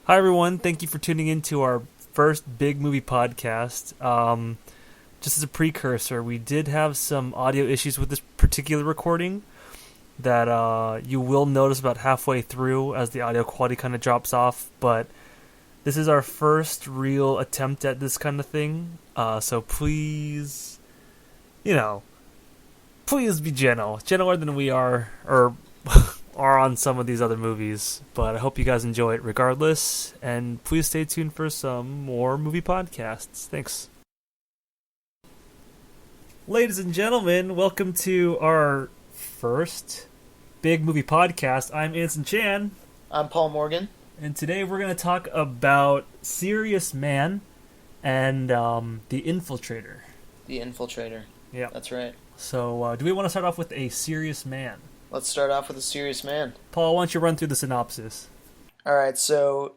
Hi, everyone. Thank you for tuning in to our first big movie podcast. Just as a precursor, we did have some audio issues with this particular recording that you will notice about halfway through as the audio quality kind of drops off, but this is our first real attempt at this kind of thing, so please, please be gentler than we are, or are on some of these other movies, but I hope you guys enjoy it regardless, and please stay tuned for some more movie podcasts. Thanks. Ladies and gentlemen, welcome to our first big movie podcast. I'm Anson Chan. I'm Paul Morgan. And today we're going to talk about Serious Man and The Infiltrator. The Infiltrator. Yeah. That's right. So, do we want to start off with A Serious Man? Let's start off with A Serious Man. Paul, why don't you run through the synopsis? Alright, so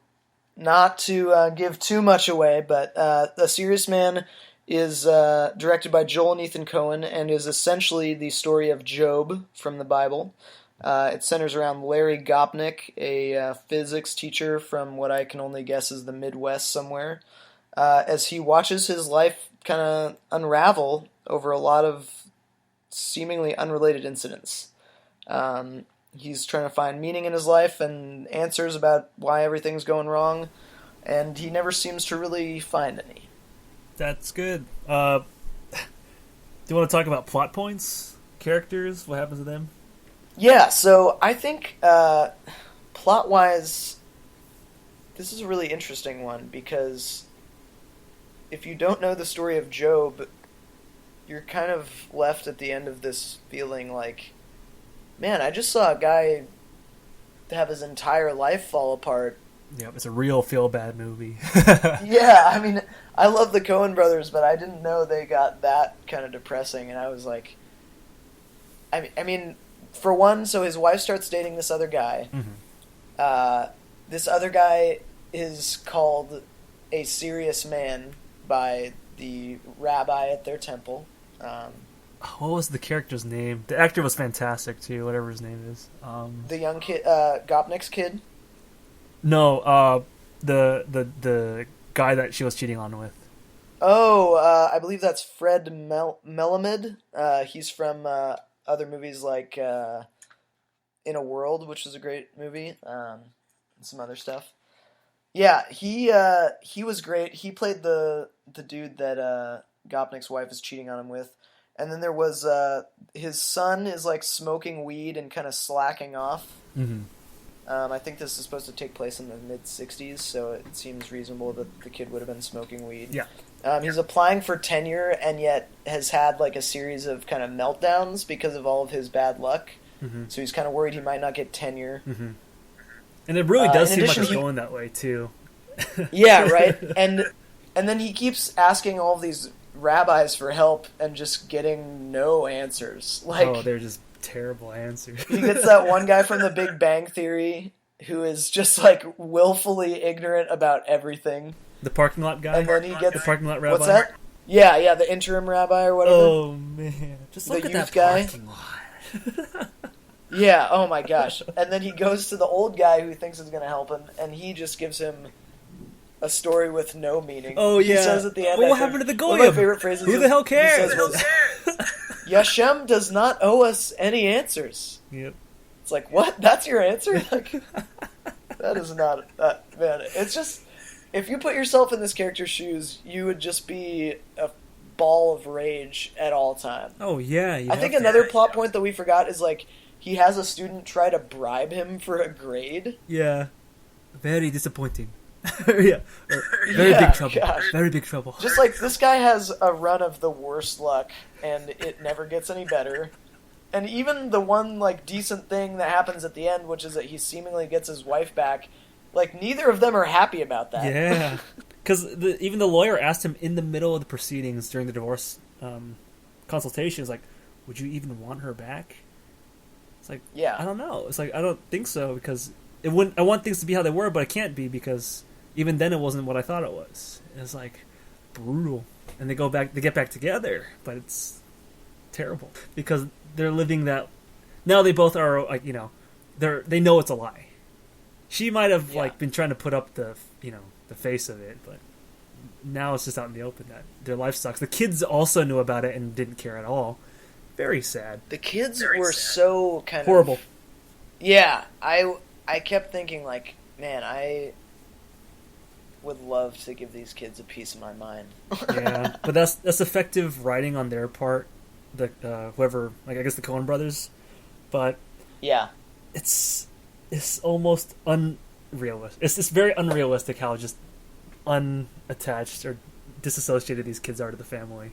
not to give too much away, but A Serious Man is directed by Joel and Ethan Coen and is essentially the story of Job from the Bible. It centers around Larry Gopnik, a physics teacher from what I can only guess is the Midwest somewhere, as he watches his life kind of unravel over a lot of seemingly unrelated incidents. He's trying to find meaning in his life and answers about why everything's going wrong, and he never seems to really find any. That's good. Do you want to talk about plot points? Characters? What happens to them? Yeah, so I think plot-wise, this is a really interesting one, because if you don't know the story of Job, you're kind of left at the end of this feeling like, man, I just saw a guy have his entire life fall apart. Yeah, it's a real feel-bad movie. Yeah, I mean, I love the Coen brothers, but I didn't know they got that kind of depressing, and I was like, I mean, for one, so his wife starts dating this other guy. Mm-hmm. This other guy is called a serious man by the rabbi at their temple. What was the character's name? The actor was fantastic too, whatever his name is. The young kid, Gopnik's kid? No, the guy that she was cheating on with. Oh, I believe that's Fred Melamed. He's from other movies like In a World, which was a great movie, and some other stuff. Yeah, he was great. He played the dude that Gopnik's wife is cheating on him with. And then there was his son is like smoking weed and kind of slacking off. Mm-hmm. I think this is supposed to take place in the mid-'60s, so it seems reasonable that the kid would have been smoking weed. Yeah. He's applying for tenure and yet has had like a series of kind of meltdowns because of all of his bad luck. Mm-hmm. So he's kind of worried he might not get tenure. Mm-hmm. And it really does seem like it's he, going that way too. Yeah, right. And then he keeps asking all of these rabbis for help and just getting no answers. Like, they're just terrible answers. He gets that one guy from the Big Bang Theory who is just like willfully ignorant about everything. The parking lot guy? And then he gets the parking lot rabbi? What's that? Yeah, the interim rabbi or whatever. Oh man. Just look at that parking lot. Yeah, oh my gosh. And then he goes to the old guy who thinks is going to help him, and he just gives him a story with no meaning. Oh, yeah. He says at the end, what happened to the Goyim? One of my favorite phrases Who the hell cares? He says, Yashem does not owe us any answers. Yep. It's like, what? That's your answer? Like, that is not... man, it's just... If you put yourself in this character's shoes, you would just be a ball of rage at all time. Oh, yeah. I think another plot point that we forgot is, like, he has a student try to bribe him for a grade. Yeah. Very disappointing. Yeah. Very big trouble. Gosh. Very big trouble. Just like, this guy has a run of the worst luck, and it never gets any better. And even the one, like, decent thing that happens at the end, which is that he seemingly gets his wife back, like, neither of them are happy about that. Yeah. Because even the lawyer asked him in the middle of the proceedings during the divorce consultation, like, would you even want her back? It's like, yeah. I don't know. It's like, I don't think so, because I want things to be how they were, but it can't be, because even then it wasn't what I thought it was. It's like brutal. And they get back together, but it's terrible because they're living that. Now they both are like, they know it's a lie. She might have Yeah. been trying to put up the the face of it, but now it's just out in the open that their life sucks. The kids also knew about it and didn't care at all. Very sad. The kids Very were sad. so kind Horrible. of... Yeah, I kept thinking, like, man, I would love to give these kids a piece of my mind. Yeah, but that's effective writing on their part. The whoever, like, I guess the Coen brothers, but Yeah. it's almost unrealistic. It's very unrealistic how just unattached or disassociated these kids are to the family,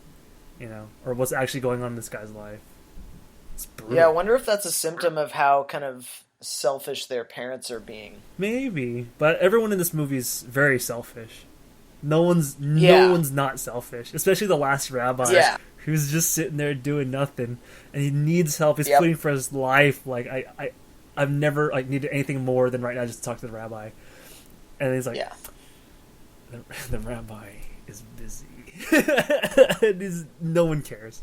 or what's actually going on in this guy's life. It's brutal. Yeah, I wonder if that's a symptom of how kind of selfish their parents are being. Maybe, but everyone in this movie is very selfish. No one's not selfish, especially the last rabbi. Yeah. Who's just sitting there doing nothing, and he needs help. He's Yep. pleading for his life. Like I've never needed anything more than right now just to talk to the rabbi. And he's like, Yeah. the rabbi is busy. And no one cares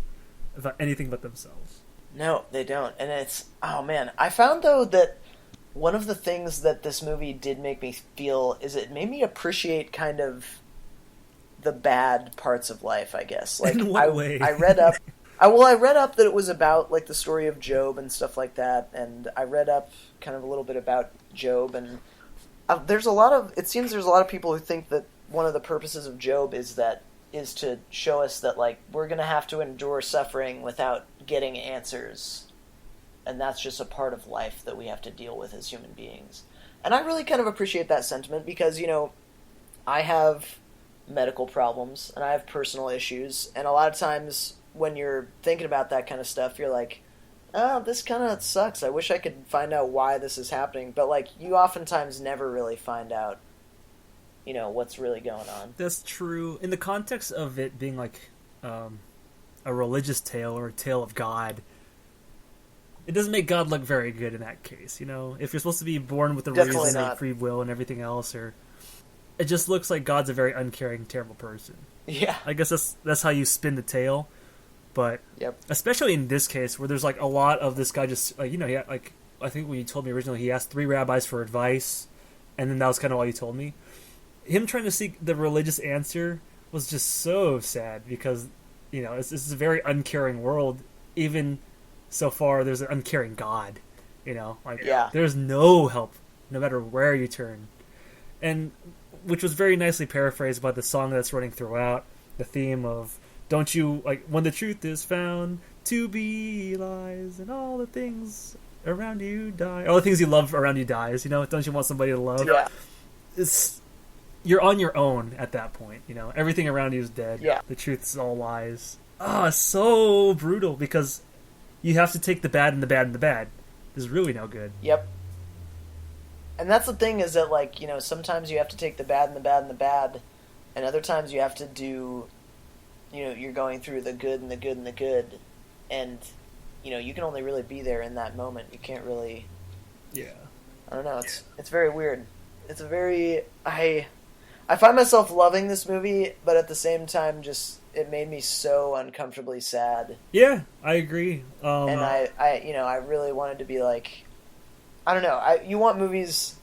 about anything but themselves. No, they don't. And it's... Oh, man. I found, though, that one of the things that this movie did make me feel is it made me appreciate kind of the bad parts of life, I guess. Like, In what way? I read up... I read up that it was about, like, the story of Job and stuff like that, and I read up kind of a little bit about Job, and there's a lot of... It seems there's a lot of people who think that one of the purposes of Job is to show us that, like, we're going to have to endure suffering without getting answers. And that's just a part of life that we have to deal with as human beings. And I really kind of appreciate that sentiment because, I have medical problems and I have personal issues. And a lot of times when you're thinking about that kind of stuff, you're like, oh, this kind of sucks. I wish I could find out why this is happening. But, like, you oftentimes never really find out what's really going on. That's true. In the context of it being like a religious tale or a tale of God, it doesn't make God look very good in that case. If you're supposed to be born with a Definitely reason not. and free will and everything else, or it just looks like God's a very uncaring, terrible person. Yeah. I guess that's how you spin the tale. But Yep. especially in this case where there's like a lot of this guy just he had, like, I think when you told me originally he asked 3 rabbis for advice, and then that was kind of all you told me. Him trying to seek the religious answer was just so sad because, this is a very uncaring world. Even so far, there's an uncaring God. Yeah. There's no help, no matter where you turn. And which was very nicely paraphrased by the song that's running throughout, the theme of, don't you, like, when the truth is found to be lies and all the things around you die. All the things you love around you dies, don't you want somebody to love? Yeah. You're on your own at that point, Everything around you is dead. Yeah. The truth is all lies. So brutal because you have to take the bad and the bad and the bad. There's really no good. Yep. And that's the thing is that, like, sometimes you have to take the bad and the bad and the bad, and other times you have to do, you're going through the good and the good and the good, and, you can only really be there in that moment. You can't really... Yeah. I don't know, it's very weird. It's a very... I find myself loving this movie, but at the same time, just it made me so uncomfortably sad. Yeah, I agree. And I really wanted to be like, I don't know. You want movies.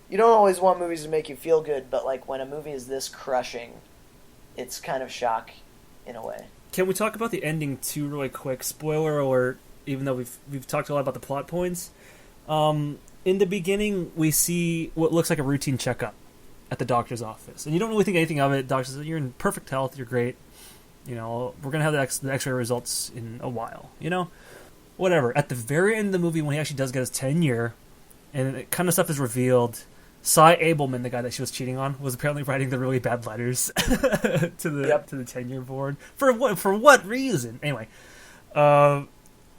You don't always want movies to make you feel good, but like when a movie is this crushing, it's kind of shock in a way. Can we talk about the ending too, really quick? Spoiler alert. Even though we've talked a lot about the plot points, in the beginning we see what looks like a routine checkup at the doctor's office, and you don't really think anything of it. Doctor says, "You're in perfect health. You're great. We're gonna have the X-ray results in a while. Whatever." At the very end of the movie, when he actually does get his tenure, and it kind of stuff is revealed, Cy Abelman, the guy that she was cheating on, was apparently writing the really bad letters to the tenure board. For what reason? Anyway,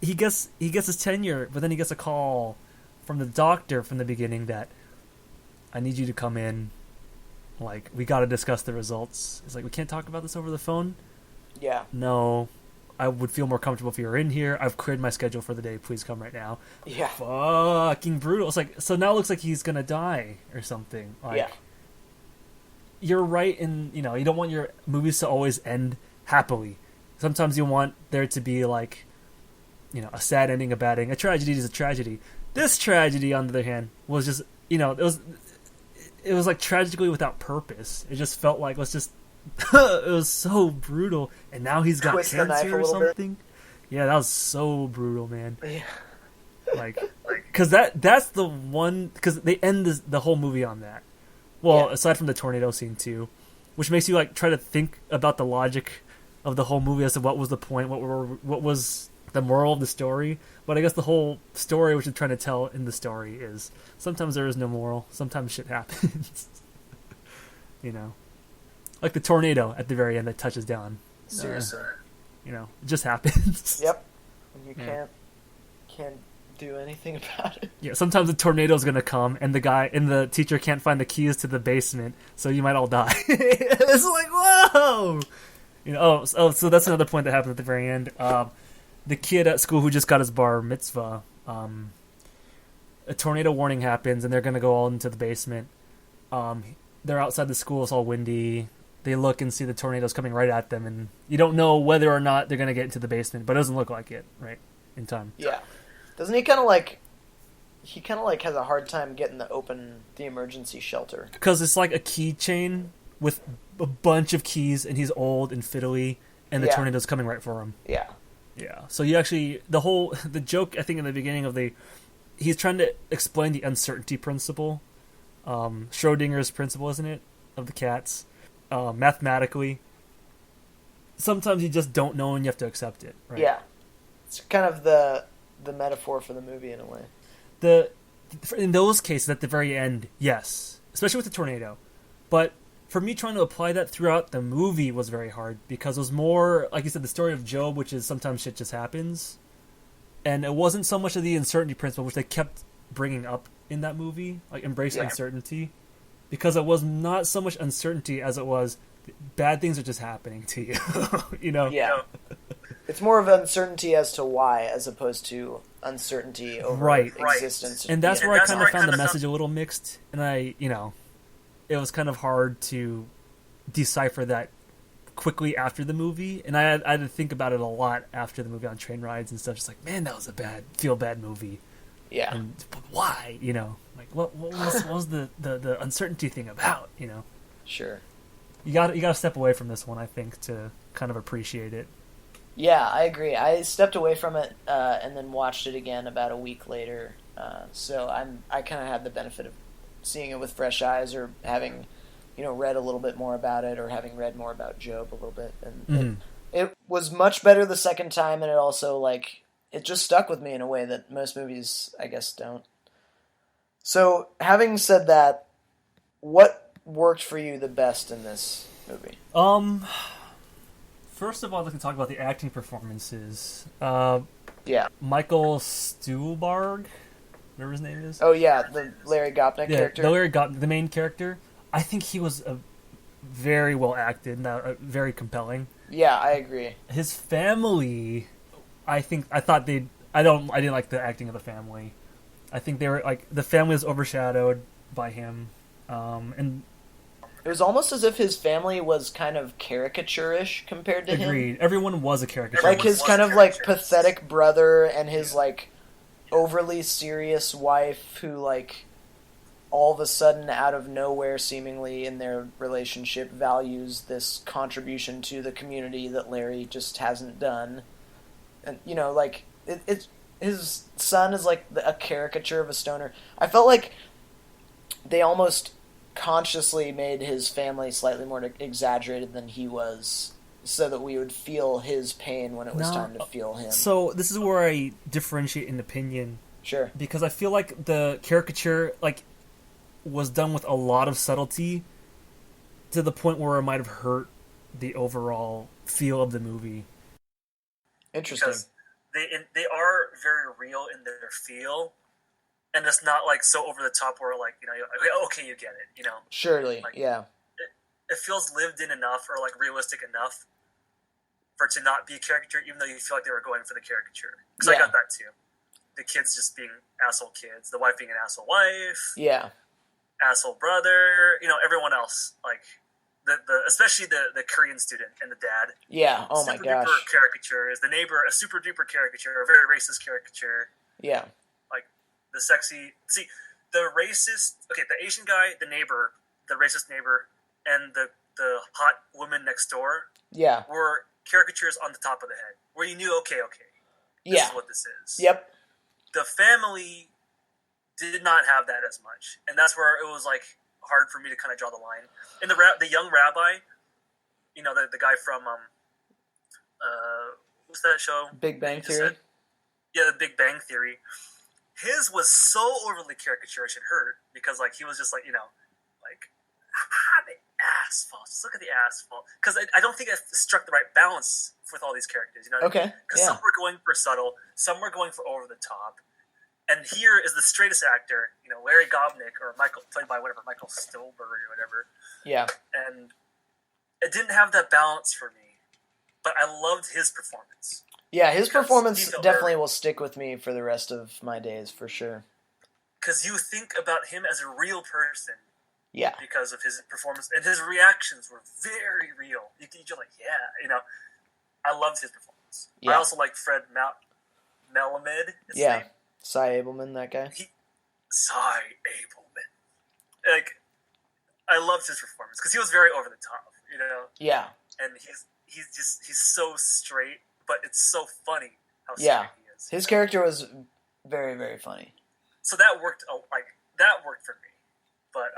he gets his tenure, but then he gets a call from the doctor from the beginning that, I need you to come in. Like, we got to discuss the results. It's like, we can't talk about this over the phone? Yeah. No. I would feel more comfortable if you were in here. I've cleared my schedule for the day. Please come right now. Yeah. Fucking brutal. It's like, so now it looks like he's going to die or something. Like, Yeah. You're right in, you don't want your movies to always end happily. Sometimes you want there to be, like, a sad ending, a bad ending. A tragedy is a tragedy. This tragedy, on the other hand, was just it was like tragically without purpose. It just felt like it was so brutal. And now he's got Twist the knife cancer a or little bit. something. Yeah, that was so brutal, man. Yeah. Like, because that's the one, because they end the whole movie on that. Well, Yeah. aside from the tornado scene too, which makes you like try to think about the logic of the whole movie as to what was the point, what was the moral of the story. But I guess the whole story, which they're trying to tell in the story, is sometimes there is no moral. Sometimes shit happens. Like the tornado at the very end that touches down. Seriously. It just happens. Yep. And you Yeah. can't do anything about it. Yeah, sometimes a tornado's gonna come, and the teacher can't find the keys to the basement, so you might all die. It's like, whoa! So that's another point that happens at the very end. The kid at school who just got his bar mitzvah, a tornado warning happens, and they're gonna go all into the basement. They're outside the school; it's all windy. They look and see the tornado's coming right at them, and you don't know whether or not they're gonna get into the basement, but it doesn't look like it, right? In time. Yeah. Doesn't he kind of like... He kind of like has a hard time getting the emergency shelter. Because it's like a keychain with a bunch of keys, and he's old and fiddly, and the Yeah. tornado's coming right for him. Yeah. Yeah. So you actually, the joke, I think, in the beginning of he's trying to explain the uncertainty principle, Schrodinger's principle, isn't it, of the cats, mathematically. Sometimes you just don't know and you have to accept it, right? Yeah. It's kind of the metaphor for the movie in a way. In those cases, at the very end, yes, especially with the tornado. But for me, trying to apply that throughout the movie was very hard because it was more, like you said, the story of Job, which is sometimes shit just happens, and it wasn't so much of the uncertainty principle, which they kept bringing up in that movie, like embrace uncertainty, because it was not so much uncertainty as it was bad things are just happening to you. Yeah. It's more of uncertainty as to why, as opposed to uncertainty over existence. And that's where I kind of found the message a little mixed, and it was kind of hard to decipher that quickly after the movie, and I had to think about it a lot after the movie on train rides and stuff. Just like, man, that was a feel-bad movie. Yeah. And why? Like what was the uncertainty thing about? Sure. You got to step away from this one, I think, to kind of appreciate it. Yeah, I agree. I stepped away from it and then watched it again about a week later. So I kind of had the benefit of seeing it with fresh eyes, or having, read a little bit more about it, or having read more about Job a little bit. And it was much better the second time, and it also, it just stuck with me in a way that most movies, I guess, don't. So, having said that, what worked for you the best in this movie? First of all, I'd like to talk about the acting performances. Yeah. Michael Stuhlbarg, whatever his name is. Oh yeah, the Larry Gopnik character. The Larry Gopnik, the main character. I think he was very well acted, very compelling. Yeah, I agree. His family, I didn't like the acting of the family. I think they were the family was overshadowed by him, and it was almost as if his family was kind of caricature-ish compared to him. Agreed. Everyone was a caricature. Like his kind of pathetic brother and his overly serious wife who all of a sudden out of nowhere seemingly in their relationship values this contribution to the community that Larry just hasn't done. And it's his son is a caricature of a stoner. I felt like they almost consciously made his family slightly more exaggerated than he was, so that we would feel his pain when it was time to feel him. So this is where I differentiate in opinion. Sure. Because I feel like the caricature was done with a lot of subtlety to the point where it might have hurt the overall feel of the movie. Interesting. Because they are very real in their feel. And it's not so over the top where okay, you get it, Surely, yeah. It feels lived in enough or realistic enough for it to not be a caricature, even though you feel like they were going for the caricature. Because I got that too. The kids just being asshole kids, the wife being an asshole wife, asshole brother, everyone else the especially the Korean student and the dad. Yeah. Oh my gosh. Super duper caricature. Is the neighbor a super duper caricature, a very racist caricature? Yeah. The sexy... See, the racist, the Asian guy, the neighbor, the racist neighbor, and the hot woman next door Yeah. were caricatures on the top of the head, where you knew, okay, this Yeah. is what this is. Yep. The family did not have that as much, and that's where it was like hard for me to kind of draw the line. And the young rabbi, you know, the guy from what's that show? Big Bang Theory. Yeah, the Big Bang Theory. His was so overly caricaturish it hurt because like he was just like, you know, like the asphalt. Just look at the asphalt. Because I don't think it struck the right balance with all these characters. You know, okay, because some were going for subtle, some were going for over the top. And here is the straightest actor, you know, Larry Gobnick or Michael, played by Michael Stolberg or whatever. Yeah. And it didn't have that balance for me, but I loved his performance. Yeah, his performance definitely will stick with me for the rest of my days, for sure. Because you think about him as a real person. Yeah. Because of his performance, and his reactions were very real. You're like, yeah, you know, I loved his performance. Yeah. I also like Fred Melamed. Yeah. Cy Abelman, that guy. Cy Abelman. Like, I loved his performance because he was very over the top, you know. Yeah. And he's so straight, but it's so funny how straight he is. His character was very, very funny. So that worked for me. But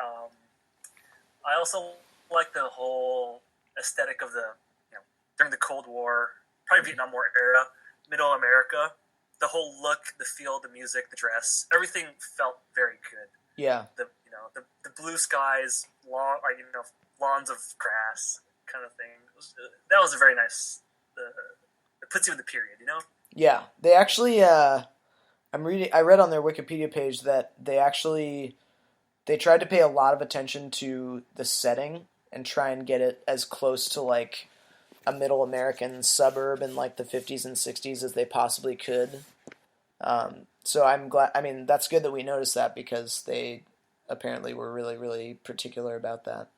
I also like the whole aesthetic of the, you know, during the Cold War, probably Vietnam War era, Middle America. The whole look, the feel, the music, the dress, everything felt very good. Yeah. The blue skies, lawns of grass, kind of thing. That was a very nice. It puts you in the period, you know. Yeah, they actually. I read on their Wikipedia page that they tried to pay a lot of attention to the setting and try and get it as close to like a middle American suburb in like the 50s and 60s as they possibly could. So I'm glad. I mean, that's good that we noticed that because they apparently were really, really particular about that.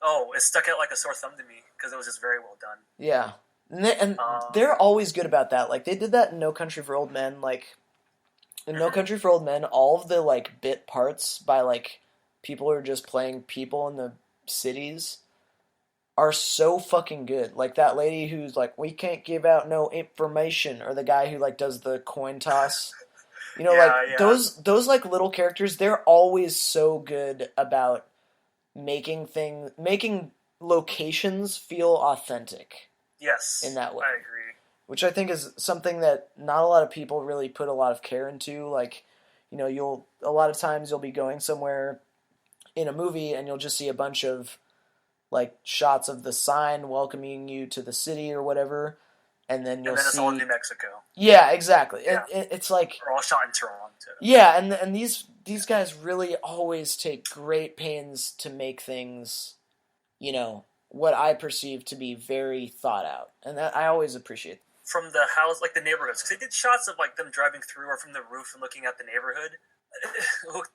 Oh, it stuck out like a sore thumb to me because it was just very well done. Yeah, and they're always good about that. Like they did that in No Country for Old Men. Like in No Country for Old Men, all of the like bit parts by like people who are just playing people in the cities are so fucking good. Like that lady who's like, we can't give out no information, or the guy who like does the coin toss. You know, those like little characters, they're always so good about making locations feel authentic. Yes. In that way. I agree. Which I think is something that not a lot of people really put a lot of care into. Like, you know, a lot of times you'll be going somewhere in a movie and you'll just see a bunch of like shots of the sign welcoming you to the city or whatever, and then it's all in New Mexico. Yeah, exactly. Yeah. It's like they're all shot in Toronto. Yeah, and these guys really always take great pains to make things, you know, what I perceive to be very thought out, and that I always appreciate. From the house, like the neighborhoods, because they did shots of like them driving through or from the roof and looking at the neighborhood. It looked,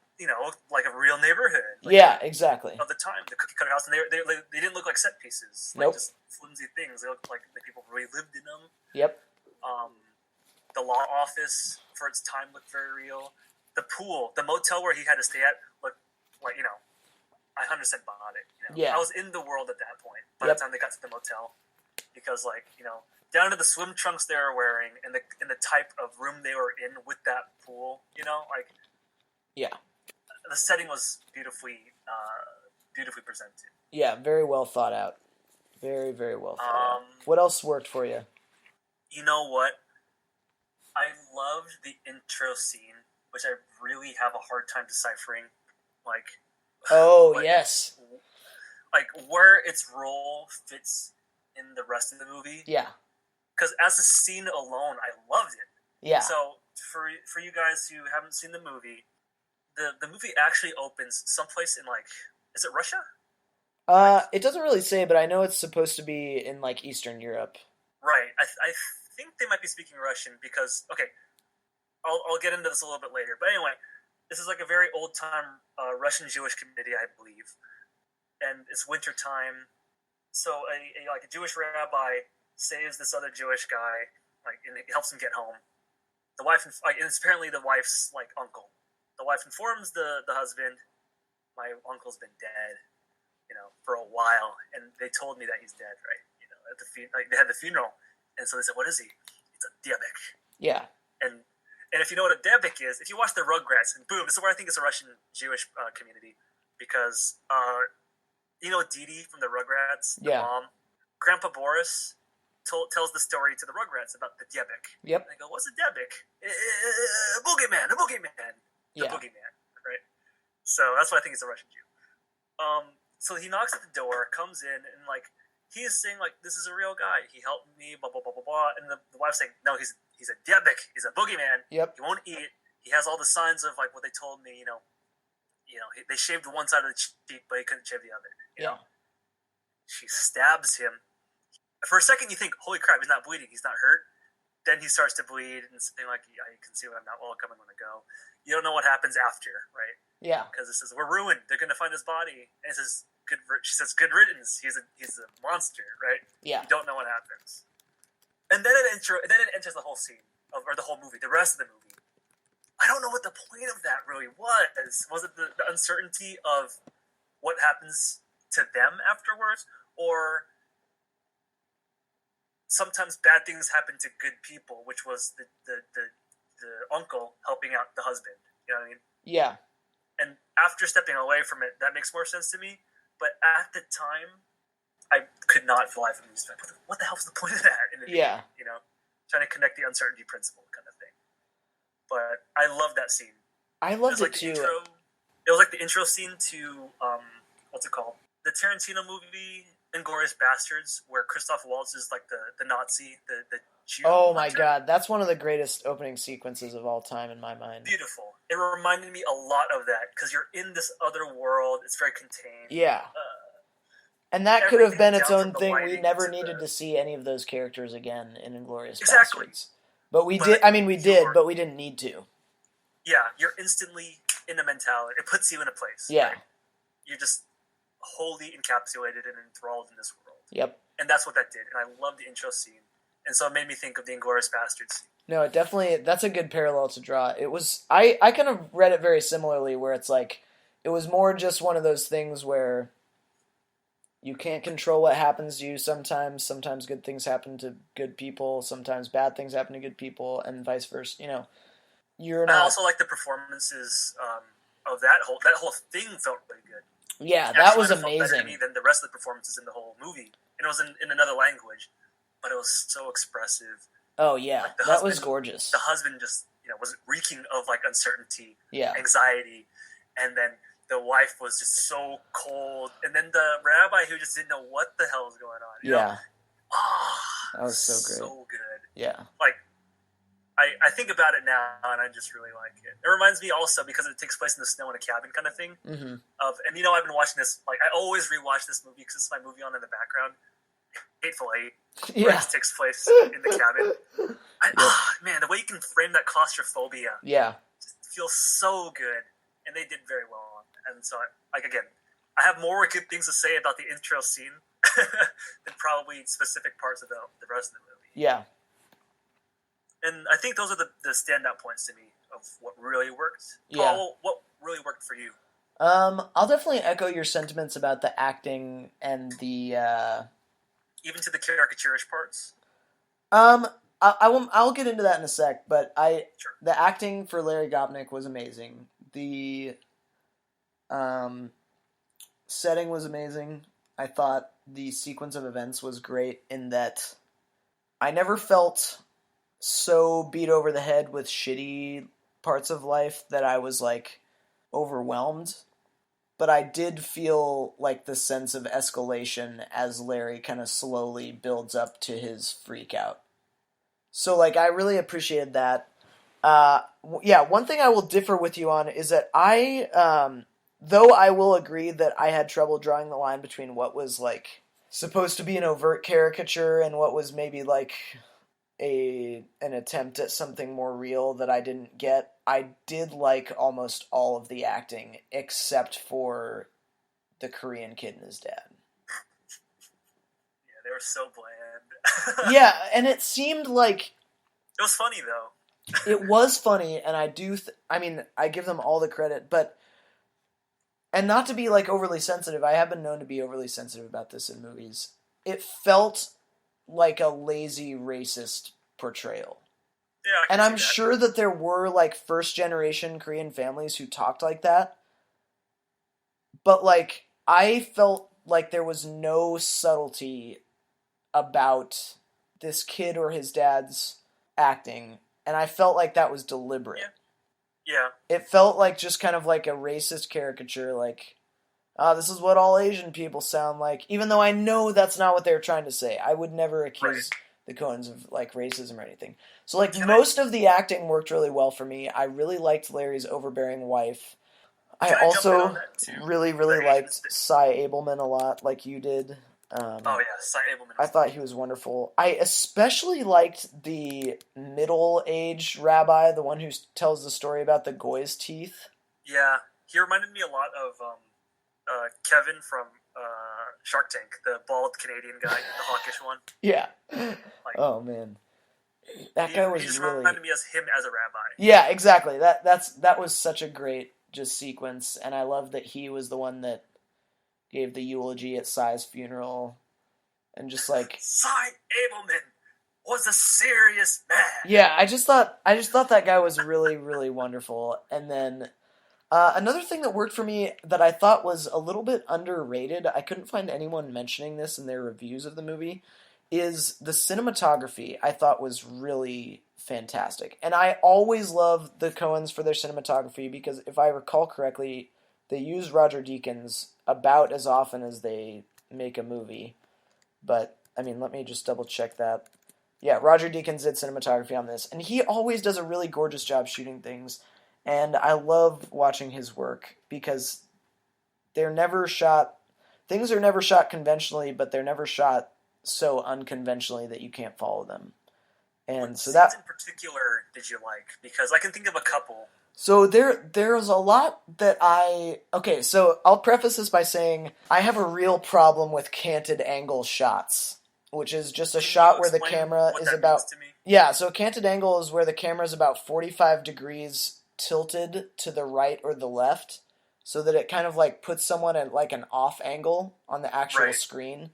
like a real neighborhood. Like, yeah, exactly. Of the time, the cookie cutter house, and they didn't look like set pieces. Like, nope. Just flimsy things. They looked like the people really lived in them. Yep. The law office for its time looked very real. The pool, the motel where he had to stay at looked like, I 100% bought it. Yeah. I was in the world at that point by the time they got to the motel, because down to the swim trunks they were wearing and the type of room they were in with that pool, yeah, the setting was beautifully presented. Yeah, very well thought out. Very, very well thought out. What else worked for you? You know what? I loved the intro scene, which I really have a hard time deciphering. Yes. Where its role fits in the rest of the movie. Yeah. Because as a scene alone, I loved it. Yeah. So, for you guys who haven't seen the movie, the movie actually opens someplace in, is it Russia? It doesn't really say, but I know it's supposed to be in, Eastern Europe. Right. I think they might be speaking Russian because, okay, I'll get into this a little bit later. But anyway, this is a very old-time Russian-Jewish community, I believe. And it's winter time. So a Jewish rabbi saves this other Jewish guy, and it helps him get home. The wife, and it's apparently the wife's, uncle. the wife informs the husband, my uncle's been dead, for a while, and they told me that he's dead, right? At they had the funeral, and so they said, "What is he?" It's a diabek. Yeah. And if you know what a diabek is, if you watch the Rugrats, and boom, this is where I think it's a Russian Jewish community, because Dee Dee from the Rugrats, the mom, Grandpa Boris tells the story to the Rugrats about the diabek. Yep. And they go, "What's a diabek?" A boogeyman, the boogeyman, right? So that's why I think it's a Russian Jew. So he knocks at the door, comes in, and he is saying this is a real guy. He helped me, blah blah blah blah blah. And the wife's saying, "No, he's a diabek. He's a boogeyman. Yep. He won't eat. He has all the signs of what they told me. They shaved one side of the cheek, but he couldn't shave the other. You know." She stabs him. For a second, you think, "Holy crap, he's not bleeding. He's not hurt." Then he starts to bleed and something "Yeah, you can see when I'm not well coming when I go." You don't know what happens after, right? Yeah. Because it says, "We're ruined. They're going to find his body." And it says, she says, "Good riddance. He's a monster," right? Yeah. You don't know what happens. And then it enters the whole scene, or the whole movie, the rest of the movie. I don't know what the point of that really was. Was it the uncertainty of what happens to them afterwards? Or sometimes bad things happen to good people, which was the uncle helping out the husband. You know what I mean? Yeah. And after stepping away from it, that makes more sense to me. But at the time, I could not fly from these. What the hell's the point of that? In the beginning, trying to connect the uncertainty principle kind of thing. But I love that scene. I loved it too. It was like the intro scene to what's it called? The Tarantino movie Inglourious Bastards, where Christoph Waltz is the Nazi, the Jew. Oh my god, that's one of the greatest opening sequences of all time in my mind. Beautiful. It reminded me a lot of that, because you're in this other world. It's very contained. Yeah. And that could have been its own thing. We never needed to see any of those characters again in Inglourious Bastards. But we did. I mean, we did, but we didn't need to. Yeah, you're instantly in a mentality. It puts you in a place. Yeah. Right? You're just wholly encapsulated and enthralled in this world. Yep. And that's what that did. And I love the intro scene. And so it made me think of the Inglourious Bastards. No, it definitely, that's a good parallel to draw. It was, I kind of read it very similarly, where it's it was more just one of those things where you can't control what happens to you sometimes. Sometimes good things happen to good people. Sometimes bad things happen to good people, and vice versa. You're not... I also like the performances of that whole thing felt really good. Yeah, that was amazing. Felt better to me than the rest of the performances in the whole movie. And it was in another language, but it was so expressive. Oh yeah, that was gorgeous. The husband just was reeking of uncertainty, yeah, anxiety, and then the wife was just so cold, and then the rabbi who just didn't know what the hell was going on. You know? That was so great, so good. Yeah, I think about it now, and I just really like it. It reminds me also, because it takes place in the snow in a cabin kind of thing. Mm-hmm. And I've been watching this. I always rewatch this movie because it's my movie on in the background. Hateful Eight, where it takes place in the cabin. Man, the way you can frame that claustrophobia, just feels so good, and they did very well on it. And so, again, I have more good things to say about the intro scene than probably specific parts of the rest of the movie. Yeah. And I think those are the standout points to me of what really worked. Yeah. Paul, what really worked for you? I'll definitely echo your sentiments about the acting and the... Even to the caricaturish parts? I'll get into that in a sec, but Sure. The acting for Larry Gopnik was amazing. The setting was amazing. I thought the sequence of events was great in that I never felt so beat over the head with shitty parts of life that I was overwhelmed. But I did feel the sense of escalation as Larry kind of slowly builds up to his freak out. So I really appreciated that. One thing I will differ with you on is that though I will agree that I had trouble drawing the line between what was supposed to be an overt caricature and what was maybe an attempt at something more real that I didn't get. I did like almost all of the acting except for the Korean kid and his dad. Yeah, they were so bland. Yeah, and it seemed it was funny though. It was funny, and I mean, I give them all the credit, but and not to be like overly sensitive, I have been known to be overly sensitive about this in movies. It felt like a lazy racist portrayal. Yeah, I And can see I'm that. sure that there were like first generation Korean families who talked like that, but like I felt like there was no subtlety about this kid or his dad's acting, and I felt like that was deliberate. Yeah. Yeah. It felt like just kind of like a racist caricature, like, this is what all Asian people sound like, even though I know that's not what they were trying to say. I would never accuse the Coens of like racism or anything. So like most of the acting worked really well for me. I really liked Larry's overbearing wife. I Can I jump in on also that too? really The liked Asians- Cy Abelman a lot, like you did. Oh yeah, Cy Abelman. I thought he was wonderful. I especially liked the middle-aged rabbi, the one who tells the story about the goy's teeth. Yeah, he reminded me a lot of Kevin from Shark Tank, the bald Canadian guy, the hawkish one. Yeah. Like, oh man, that guy was he just really. reminded me as him as a rabbi. Yeah, exactly. That was such a great just sequence, and I love that he was the one that gave the eulogy at Cy's funeral, and just like Cy Abelman was a serious man. yeah, I just thought that guy was really wonderful. And then another thing that worked for me that I thought was a little bit underrated, I couldn't find anyone mentioning this in their reviews of the movie, is the cinematography. I thought was really fantastic. And I always love the Coens for their cinematography because if I recall correctly, they use Roger Deakins about as often as they make a movie. But, I mean, let me just double check that. Yeah, Roger Deakins did cinematography on this, and he always does a really gorgeous job shooting things, and I love watching his work because things are never shot conventionally, but they're never shot so unconventionally that you can't follow them. And what so scenes in particular did you like? Because I can think of a couple. So there's a lot that okay, so I'll preface this by saying I have a real problem with canted angle shots, which is just a shot where the camera is about yeah, so a canted angle is where the camera is about 45 degrees tilted to the right or the left so that it kind of like puts someone at like an off angle on the actual screen.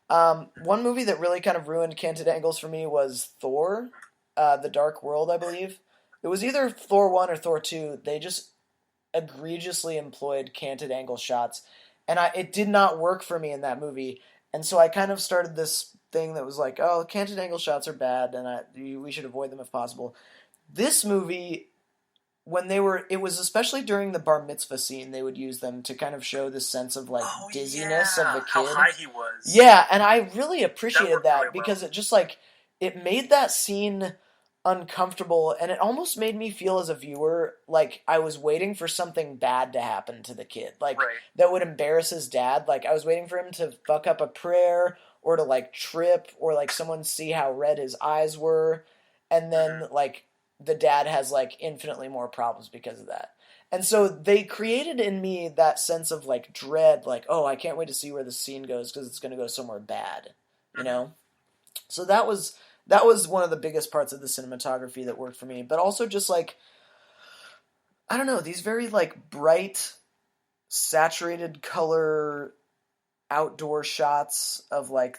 One movie that really kind of ruined canted angles for me was Thor, The Dark World, I believe. It was either Thor 1 or Thor 2. They just egregiously employed canted angle shots, and it did not work for me in that movie. And so I kind of started this thing that was like, oh, canted angle shots are bad, and we should avoid them if possible. This movie, it was especially during the bar mitzvah scene, they would use them to kind of show this sense of like dizziness of the kid. How high he was. Yeah, and I really appreciated that really because it just like, it made that scene uncomfortable, and it almost made me feel as a viewer like I was waiting for something bad to happen to the kid, like that would embarrass his dad. Like I was waiting for him to fuck up a prayer or to like trip or like someone see how red his eyes were, and then like the dad has like infinitely more problems because of that. And so they created in me that sense of like dread, like, oh, I can't wait to see where the scene goes because it's going to go somewhere bad, you know? So that was one of the biggest parts of the cinematography that worked for me. But also just like, I don't know, these very like bright, saturated color outdoor shots of like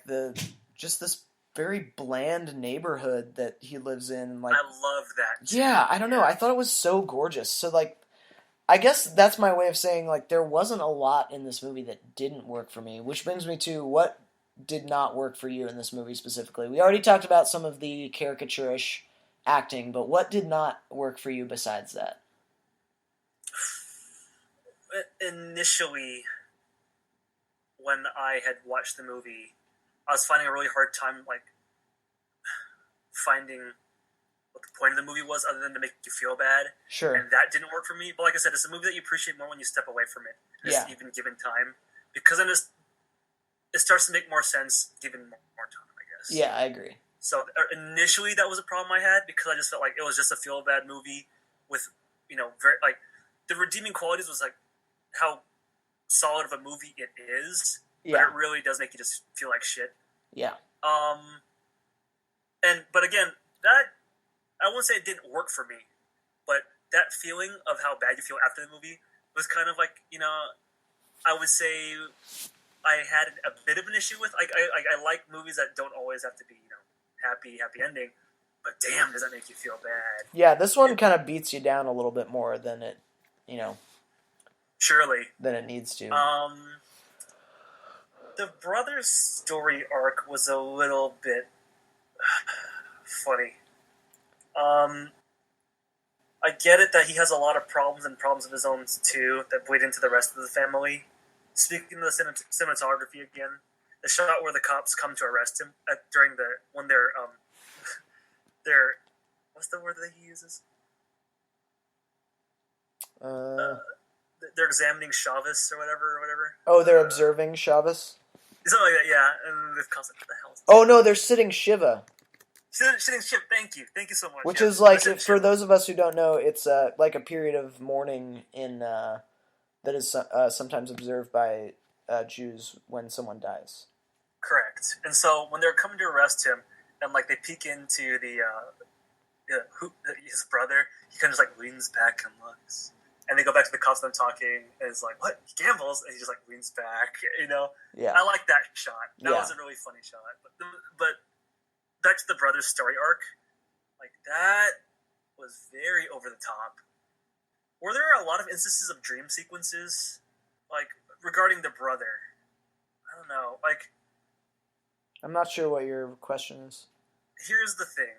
just this very bland neighborhood that he lives in. Like, I love that. Yeah, I don't know. I thought it was so gorgeous. So like, I guess that's my way of saying like there wasn't a lot in this movie that didn't work for me, which brings me to what did not work for you in this movie specifically. We already talked about some of the caricaturish acting, but what did not work for you besides that? Initially, when I had watched the movie, I was finding a really hard time like finding what the point of the movie was other than to make you feel bad. Sure. And that didn't work for me. But like I said, it's a movie that you appreciate more when you step away from it. Just even given time. Because then it starts to make more sense given more time, I guess. Yeah, I agree. So initially that was a problem I had because I just felt like it was just a feel-bad movie with, very like the redeeming qualities was like how solid of a movie it is, but it really does make you just feel like shit. Yeah. But again, that I won't say it didn't work for me, but that feeling of how bad you feel after the movie was kind of like, I would say I had a bit of an issue with. I like movies that don't always have to be, happy ending. But damn, does that make you feel bad? Yeah, this one kind of beats you down a little bit more than it, surely than it needs to. The brother's story arc was a little bit funny. I get it that he has a lot of problems of his own too that bleed into the rest of the family. Speaking of the cinematography again, the shot where the cops come to arrest him when they're what's the word that he uses? They're examining Chavez or whatever. Oh, they're observing Chavez? Something like that, yeah. And the cops like, what the hell? Oh no, they're sitting Shiva. Sitting Shiva, thank you so much. Which is like, for those of us who don't know, it's like a period of mourning that is sometimes observed by Jews when someone dies. Correct. And so when they're coming to arrest him, and like they peek into his brother, he kind of just like leans back and looks. And they go back to the cops and talking, and it's like, what? He gambles? And he just like leans back, Yeah. I like that shot. That was a really funny shot. But back to the brother's story arc, like that was very over the top. Were there a lot of instances of dream sequences, like regarding the brother? I don't know. Like, I'm not sure what your question is. here's the thing.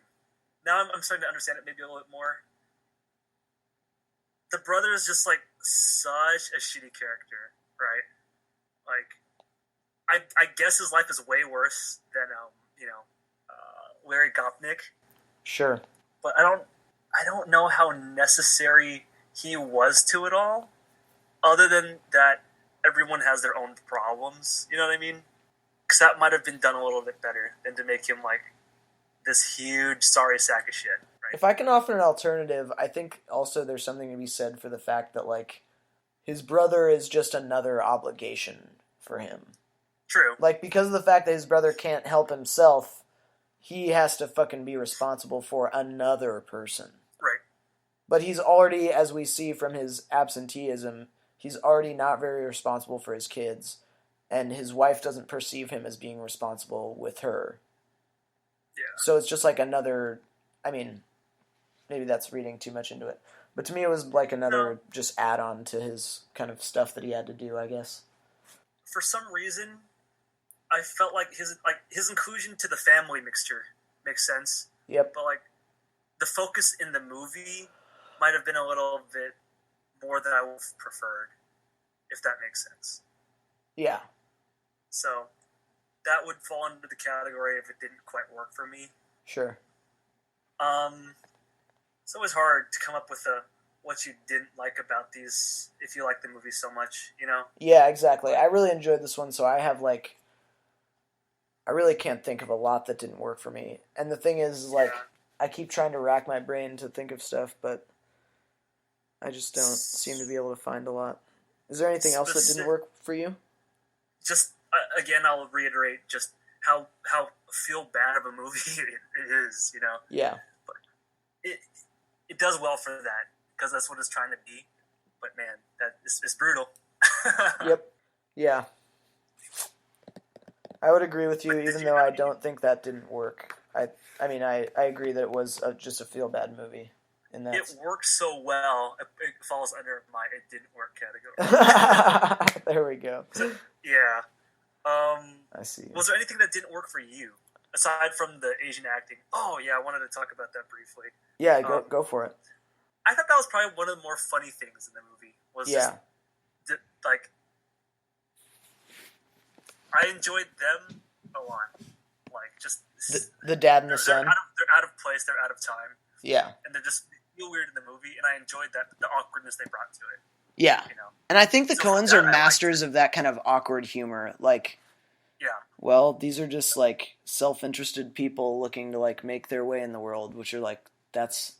Now I'm starting to understand it maybe a little bit more. The brother is just like such a shitty character, right? Like, I guess his life is way worse than Larry Gopnik. Sure. But I don't know how necessary he was to it all, other than that everyone has their own problems. You know what I mean? Because that might have been done a little bit better than to make him like this huge sorry sack of shit. Right? If I can offer an alternative, I think also there's something to be said for the fact that like his brother is just another obligation for him. True. Like, because of the fact that his brother can't help himself, he has to fucking be responsible for another person. Right. But he's already, as we see from his absenteeism, he's already not very responsible for his kids, and his wife doesn't perceive him as being responsible with her. Yeah. So it's just like another, I mean, maybe that's reading too much into it. But to me it was like another just add-on to his kind of stuff that he had to do, I guess. For some reason, I felt like his inclusion to the family mixture makes sense. Yep. But like the focus in the movie might have been a little bit more than I would have preferred, if that makes sense. Yeah. So that would fall under the category if it didn't quite work for me. Sure. It's always hard to come up with what you didn't like about these if you like the movie so much, Yeah, exactly. I really enjoyed this one, so I really can't think of a lot that didn't work for me. And the thing is, like, I keep trying to rack my brain to think of stuff, but I just don't seem to be able to find a lot. Is there anything else that didn't work for you? Just, again, I'll reiterate just how feel bad of a movie it is, Yeah. But it does well for that, because that's what it's trying to be. But man, it's brutal. Yep. Yeah. I would agree with you, even though I don't think that didn't work. I agree that it was just a feel-bad movie. In that it works so well, it falls under my it didn't work category. There we go. So, yeah. I see. Was there anything that didn't work for you, aside from the Asian acting? Oh, yeah, I wanted to talk about that briefly. Yeah, go for it. I thought that was probably one of the more funny things in the movie. I enjoyed them a lot. Like, just the dad and the son. They're out of place. They're out of time. Yeah, and they're just feel weird in the movie, and I enjoyed the awkwardness they brought to it. Yeah, and I think the Coens are masters of that kind of awkward humor. Like, well, these are just like self-interested people looking to like make their way in the world, which are like that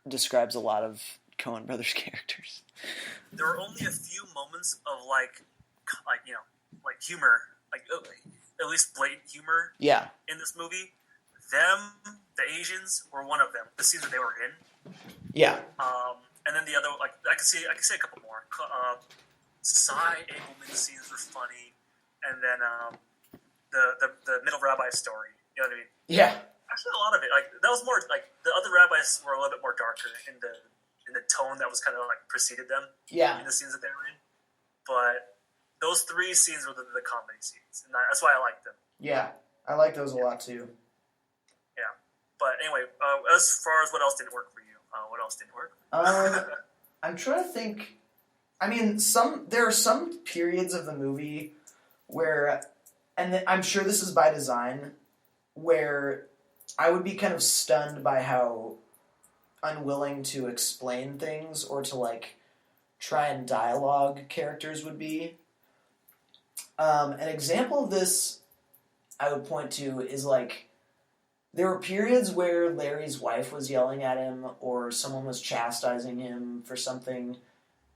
describes a lot of Coen Brothers characters. There were only a few moments of like humor, like at least blatant humor. Yeah. In this movie, them, the Asians, were one of them. The scenes that they were in. Yeah. And then the other, like I could say a couple more. Cy Engelman's scenes were funny, and then the middle rabbi story. You know what I mean? Yeah. Actually, a lot of it, like that was more like the other rabbis were a little bit more darker in the tone that was kind of like preceded them. Yeah. In the scenes that they were in, but those three scenes were the comedy scenes, and that's why I liked them. Yeah, I like those a lot too. Yeah, but anyway, as far as what else didn't work for you, what else didn't work? I'm trying to think. I mean, there are some periods of the movie where, and I'm sure this is by design, where I would be kind of stunned by how unwilling to explain things or to like try and dialogue characters would be. An example of this I would point to is like there were periods where Larry's wife was yelling at him or someone was chastising him for something,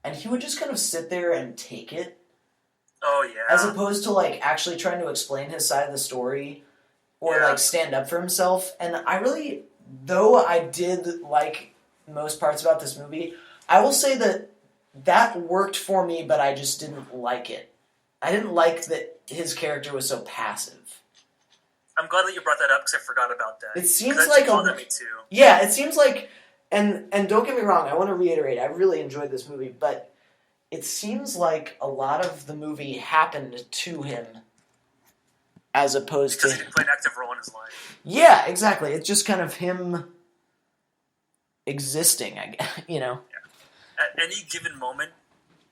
and he would just kind of sit there and take it. Oh, yeah. As opposed to, like, actually trying to explain his side of the story or, like, stand up for himself. And I really, though I did like most parts about this movie, I will say that worked for me, but I just didn't like it. I didn't like that his character was so passive. I'm glad that you brought that up because I forgot about that. It seems like me too. Yeah, it seems like, and don't get me wrong, I want to reiterate, I really enjoyed this movie, but it seems like a lot of the movie happened to him as opposed because to... he didn't play an active role in his life. Yeah, exactly. It's just kind of him existing, I guess, you know? Yeah. At any given moment,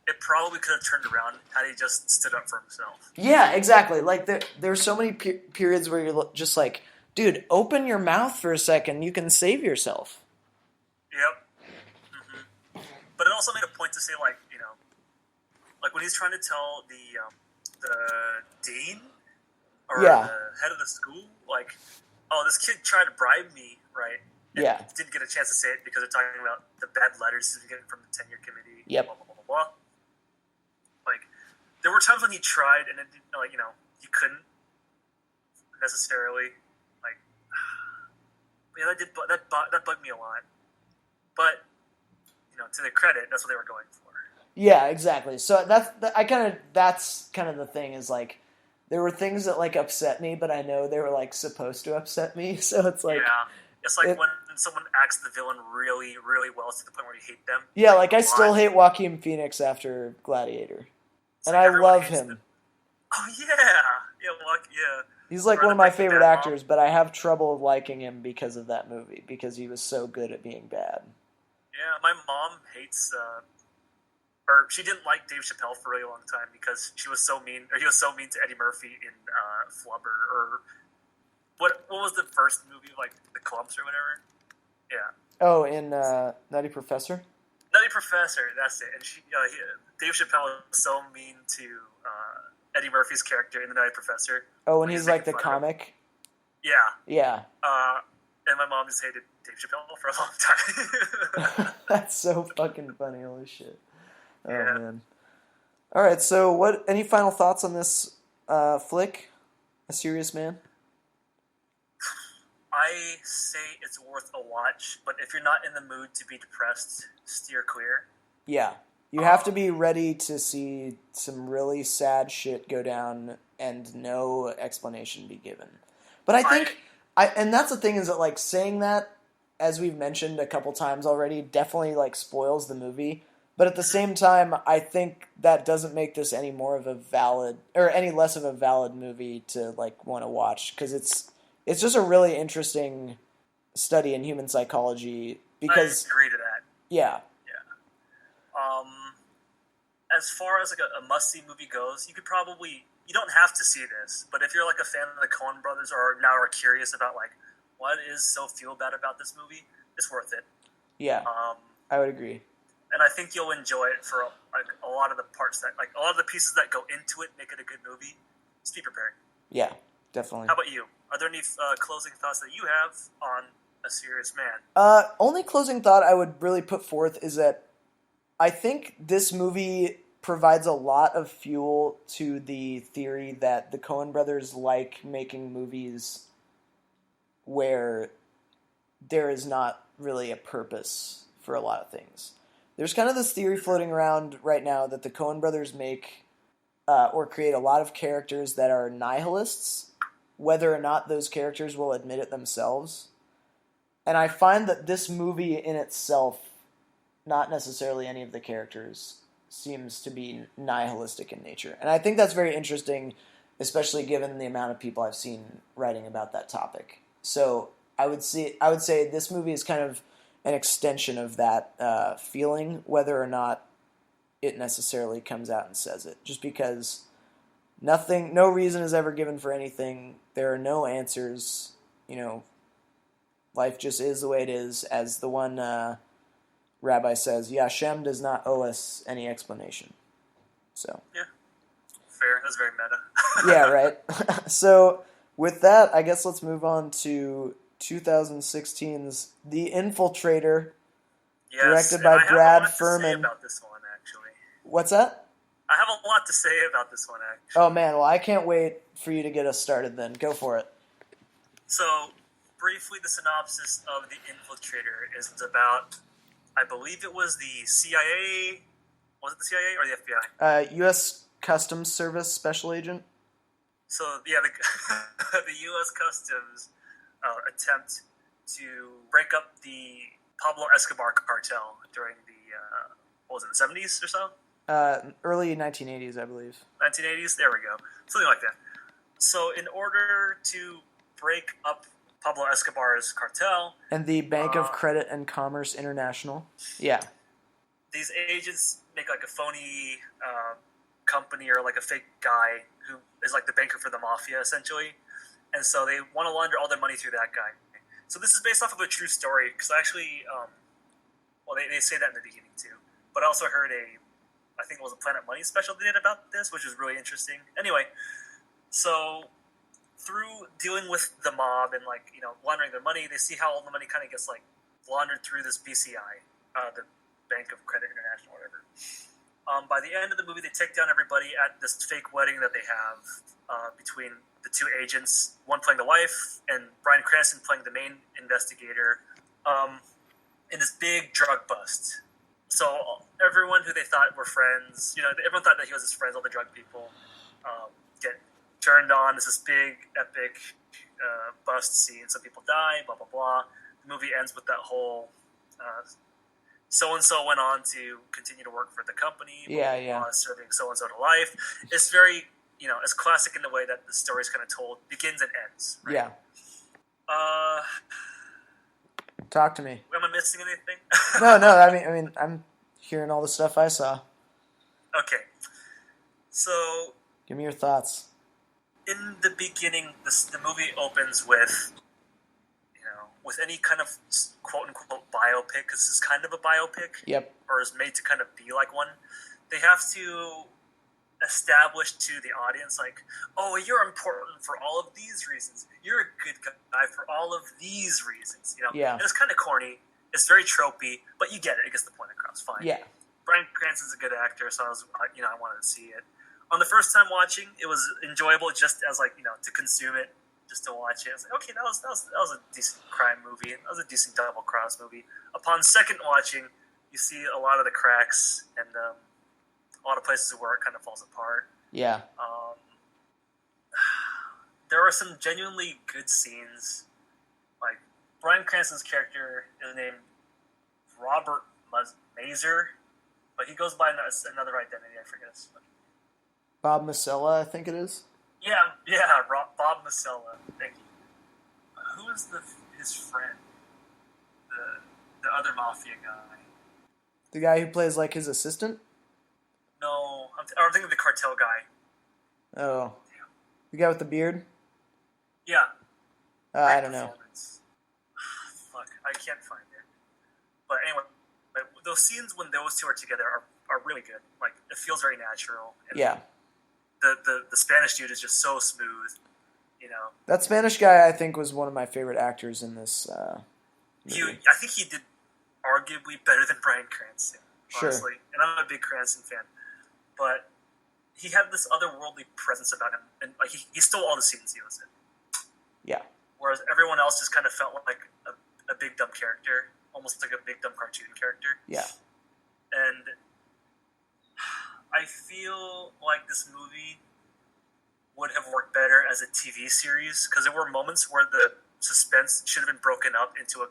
it probably could have turned around had he just stood up for himself. Yeah, exactly. Like, there's so many periods where you're just like, dude, open your mouth for a second, you can save yourself. Yep. Mm-hmm. But it also made a point to say, like, you know, like when he's trying to tell the dean or the head of the school, like, oh, this kid tried to bribe me, right? And didn't get a chance to say it because they're talking about the bad letters he's getting from the tenure committee. Yep. Blah, blah, blah, blah, blah. Like, there were times when he tried and it didn't, like, you know, he couldn't necessarily. Like, yeah, that bugged me a lot. But, you know, to their credit, that's what they were going for. Yeah, exactly. So that's kind of the thing is like there were things that like upset me, but I know they were like supposed to upset me. So it's like it's like when someone acts the villain really, really well to the point where you hate them. Yeah, like I still hate Joaquin Phoenix after Gladiator, and I love him. Oh yeah. He's like one of my favorite actors, but I have trouble liking him because of that movie because he was so good at being bad. Yeah, my mom hates. Or she didn't like Dave Chappelle for a really long time because he was so mean to Eddie Murphy in Flubber, or what was the first movie, like The Clumps or whatever? Yeah. Oh, in Nutty Professor? Nutty Professor, that's it. And Dave Chappelle was so mean to Eddie Murphy's character in The Nutty Professor. Oh, when he's like the comic? Yeah. Yeah. And my mom just hated Dave Chappelle for a long time. That's so fucking funny, holy shit. Oh, yeah. Man. All right, so any final thoughts on this flick, A Serious Man? I say it's worth a watch, but if you're not in the mood to be depressed, steer clear. Yeah. You have to be ready to see some really sad shit go down and no explanation be given. But I think, and that's the thing is that, like, saying that, as we've mentioned a couple times already, definitely, like, spoils the movie. But at the same time, I think that doesn't make this any more of a valid, or any less of a valid movie to, like, want to watch. Because it's just a really interesting study in human psychology. Because I agree to that. Yeah. As far as like a must-see movie goes, you don't have to see this, but if you're like a fan of the Coen brothers or now are curious about like what is so feel-bad about this movie, it's worth it. Yeah, I would agree. And I think you'll enjoy it for like a lot of the parts that, like a lot of the pieces that go into it make it a good movie. Just be prepared. Yeah, definitely. How about you? Are there any closing thoughts that you have on A Serious Man? Only closing thought I would really put forth is that I think this movie provides a lot of fuel to the theory that the Coen brothers like making movies where there is not really a purpose for a lot of things. There's kind of this theory floating around right now that the Coen brothers make or create a lot of characters that are nihilists, whether or not those characters will admit it themselves. And I find that this movie in itself, not necessarily any of the characters, seems to be nihilistic in nature. And I think that's very interesting, especially given the amount of people I've seen writing about that topic. So I would say this movie is kind of an extension of that feeling, whether or not it necessarily comes out and says it. Just because no reason is ever given for anything. There are no answers. Life just is the way it is. As the one rabbi says, Hashem does not owe us any explanation. So yeah, fair. That's very meta. Yeah, right. So with that, I guess let's move on to 2016's The Infiltrator, directed by Brad Furman. I have a lot to say about this one, actually. What's that? I have a lot to say about this one, actually. Oh man, well I can't wait for you to get us started then. Go for it. So, briefly, the synopsis of The Infiltrator is about, I believe it was the CIA. Was it the CIA or the FBI? U.S. Customs Service Special Agent. So, yeah, the U.S. Customs attempt to break up the Pablo Escobar cartel during the, what was it, the 70s or so? Early 1980s, I believe. 1980s? There we go. Something like that. So, in order to break up Pablo Escobar's cartel... And the Bank of Credit and Commerce International. Yeah. These agents make like a phony company or like a fake guy who is like the banker for the mafia, essentially. And so they want to launder all their money through that guy. So this is based off of a true story, because actually, they say that in the beginning too. But I also heard I think it was a Planet Money special they did about this, which was really interesting. Anyway, so through dealing with the mob and laundering their money, they see how all the money kind of gets laundered through this BCI, the Bank of Credit International, whatever. By the end of the movie, they take down everybody at this fake wedding that they have between the two agents, one playing the wife and Bryan Cranston playing the main investigator, in this big drug bust. So everyone who they thought were friends, everyone thought that he was his friends, all the drug people, get turned on. It's this big, epic bust scene. Some people die, blah, blah, blah. The movie ends with that whole so-and-so went on to continue to work for the company, blah, blah, blah, serving so-and-so to life. It's very, it's classic in the way that the story's kind of told, begins and ends. Right? Yeah. Talk to me. Am I missing anything? No. I mean, I'm hearing all the stuff I saw. Okay. So, give me your thoughts. In the beginning, the movie opens with, with any kind of quote-unquote biopic, because this is kind of a biopic. Yep. Or is made to kind of be like one. They have to establish to the audience, you're important for all of these reasons. You're a good guy for all of these reasons. Yeah. And it's kind of corny. It's very tropey, but you get it. It gets the point across. Fine. Yeah. Bryan Cranston's a good actor, so I wanted to see it. On the first time watching, it was enjoyable just as to consume it, just to watch it. I was like, okay, that was a decent crime movie. That was a decent double cross movie. Upon second watching, you see a lot of the cracks and a lot of places where it kind of falls apart. Yeah. There are some genuinely good scenes. Like Bryan Cranston's character is named Robert Mazer, but he goes by another identity. I forget his name. Bob Masella, I think it is. Yeah, Bob Masella. Thank you. Who is his friend? The other mafia guy. The guy who plays his assistant? No, I'm thinking of the cartel guy. Oh. Damn. The guy with the beard? Yeah. I don't know. Fuck, I can't find it. But anyway, those scenes when those two are together are really good. It feels very natural. And yeah. The Spanish dude is just so smooth, That Spanish guy, I think, was one of my favorite actors in this movie. I think he did arguably better than Bryan Cranston, honestly. Sure. And I'm a big Cranston fan. But he had this otherworldly presence about him, and he stole all the scenes he was in. Yeah. whereas everyone else just kind of felt like a big dumb character, almost like a big dumb cartoon character. Yeah. And I feel like this movie would have worked better as a TV series, because there were moments where the suspense should have been broken up into an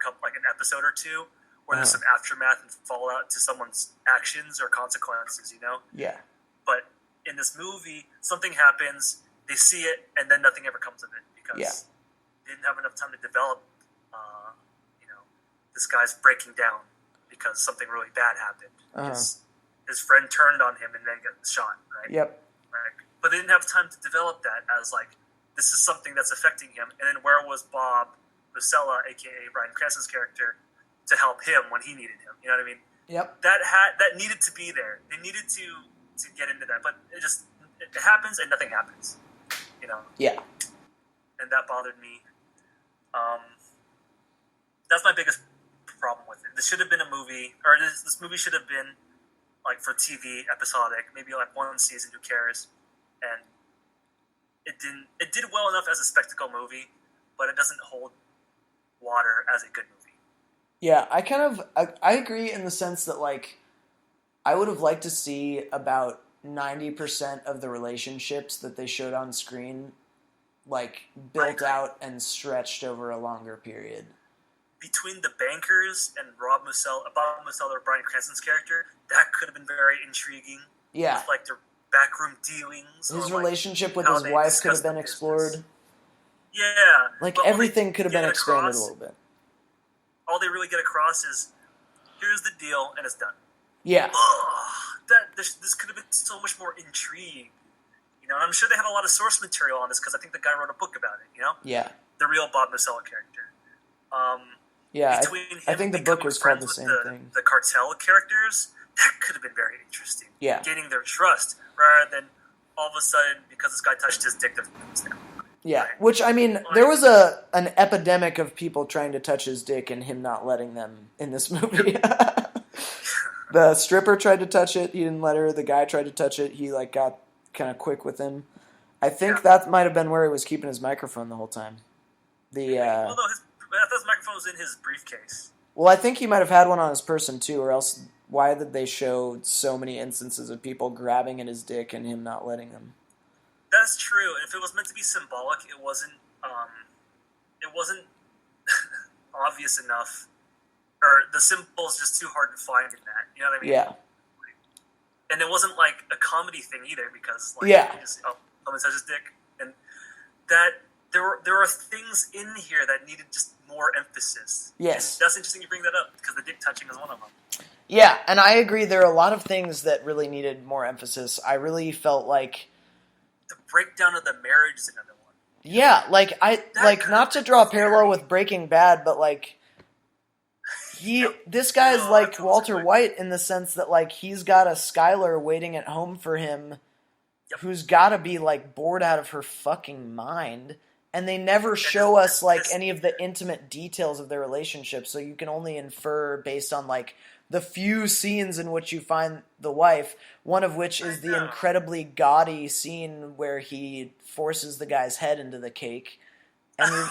episode or two, where there's some aftermath and fallout to someone's actions or consequences, you know? Yeah. But in this movie, something happens, they see it, and then nothing ever comes of it, because they didn't have enough time to develop, this guy's breaking down because something really bad happened. His friend turned on him and then got shot, right? Yep. Right. But they didn't have time to develop that as, like, this is something that's affecting him. And then where was Bob Lucella, a.k.a. Bryan Cranston's character, to help him when he needed him? You know what I mean? Yep. That needed to be there. They needed to get into that. But it happens and nothing happens, you know? Yeah. And that bothered me. That's my biggest problem with it. This should have been a movie, or this movie should have been, like, for TV, episodic, maybe like one season, who cares? And it did well enough as a spectacle movie, but it doesn't hold water as a good movie. Yeah, I agree in the sense that, like, I would have liked to see about 90% of the relationships that they showed on screen, like, built out and stretched over a longer period. Between the bankers and Bob Musella, or Bryan Cranston's character, that could have been very intriguing. Yeah. With, like, their backroom dealings. His or, relationship with how his they wife could have discuss the been business. explored. Yeah. Like, but everything could have been get expanded across- a little bit. All they really get across is, here's the deal, and it's done. Yeah. This could have been so much more intrigue. You know, and I'm sure they had a lot of source material on this, because I think the guy wrote a book about it, you know? Yeah. The real Bob Musella character. Yeah, Between him I think the book was called the same thing. The cartel characters, that could have been very interesting. Yeah. Gaining their trust, rather than all of a sudden, because this guy touched his dick, they're now. Yeah, Right. which, I mean, there was an epidemic of people trying to touch his dick and him not letting them in this movie. The stripper tried to touch it, he didn't let her. The guy tried to touch it, he, like, got kind of quick with him. I think that might have been where he was keeping his microphone the whole time. Although I thought his microphone was in his briefcase. Well, I think he might have had one on his person, too, or else why did they show so many instances of people grabbing at his dick and him not letting them? That's true. If it was meant to be symbolic, it wasn't obvious enough, or the symbol is just too hard to find in that. You know what I mean? Yeah. And it wasn't like a comedy thing either, because like, someone touches his dick, and that there were things in here that needed just more emphasis. Yes. And that's interesting you bring that up, because the dick touching is one of them. Yeah, and I agree. There are a lot of things that really needed more emphasis. I really felt like The breakdown of the marriage is another one. yeah, not to draw a parallel with Breaking Bad, but like this guy's like Walter White in the sense that like he's got a Skylar waiting at home for him, who's got to be like bored out of her fucking mind. And they never show us like any of the intimate details of their relationship, so you can only infer based on like the few scenes in which you find the wife, one of which is the incredibly gaudy scene where he forces the guy's head into the cake. And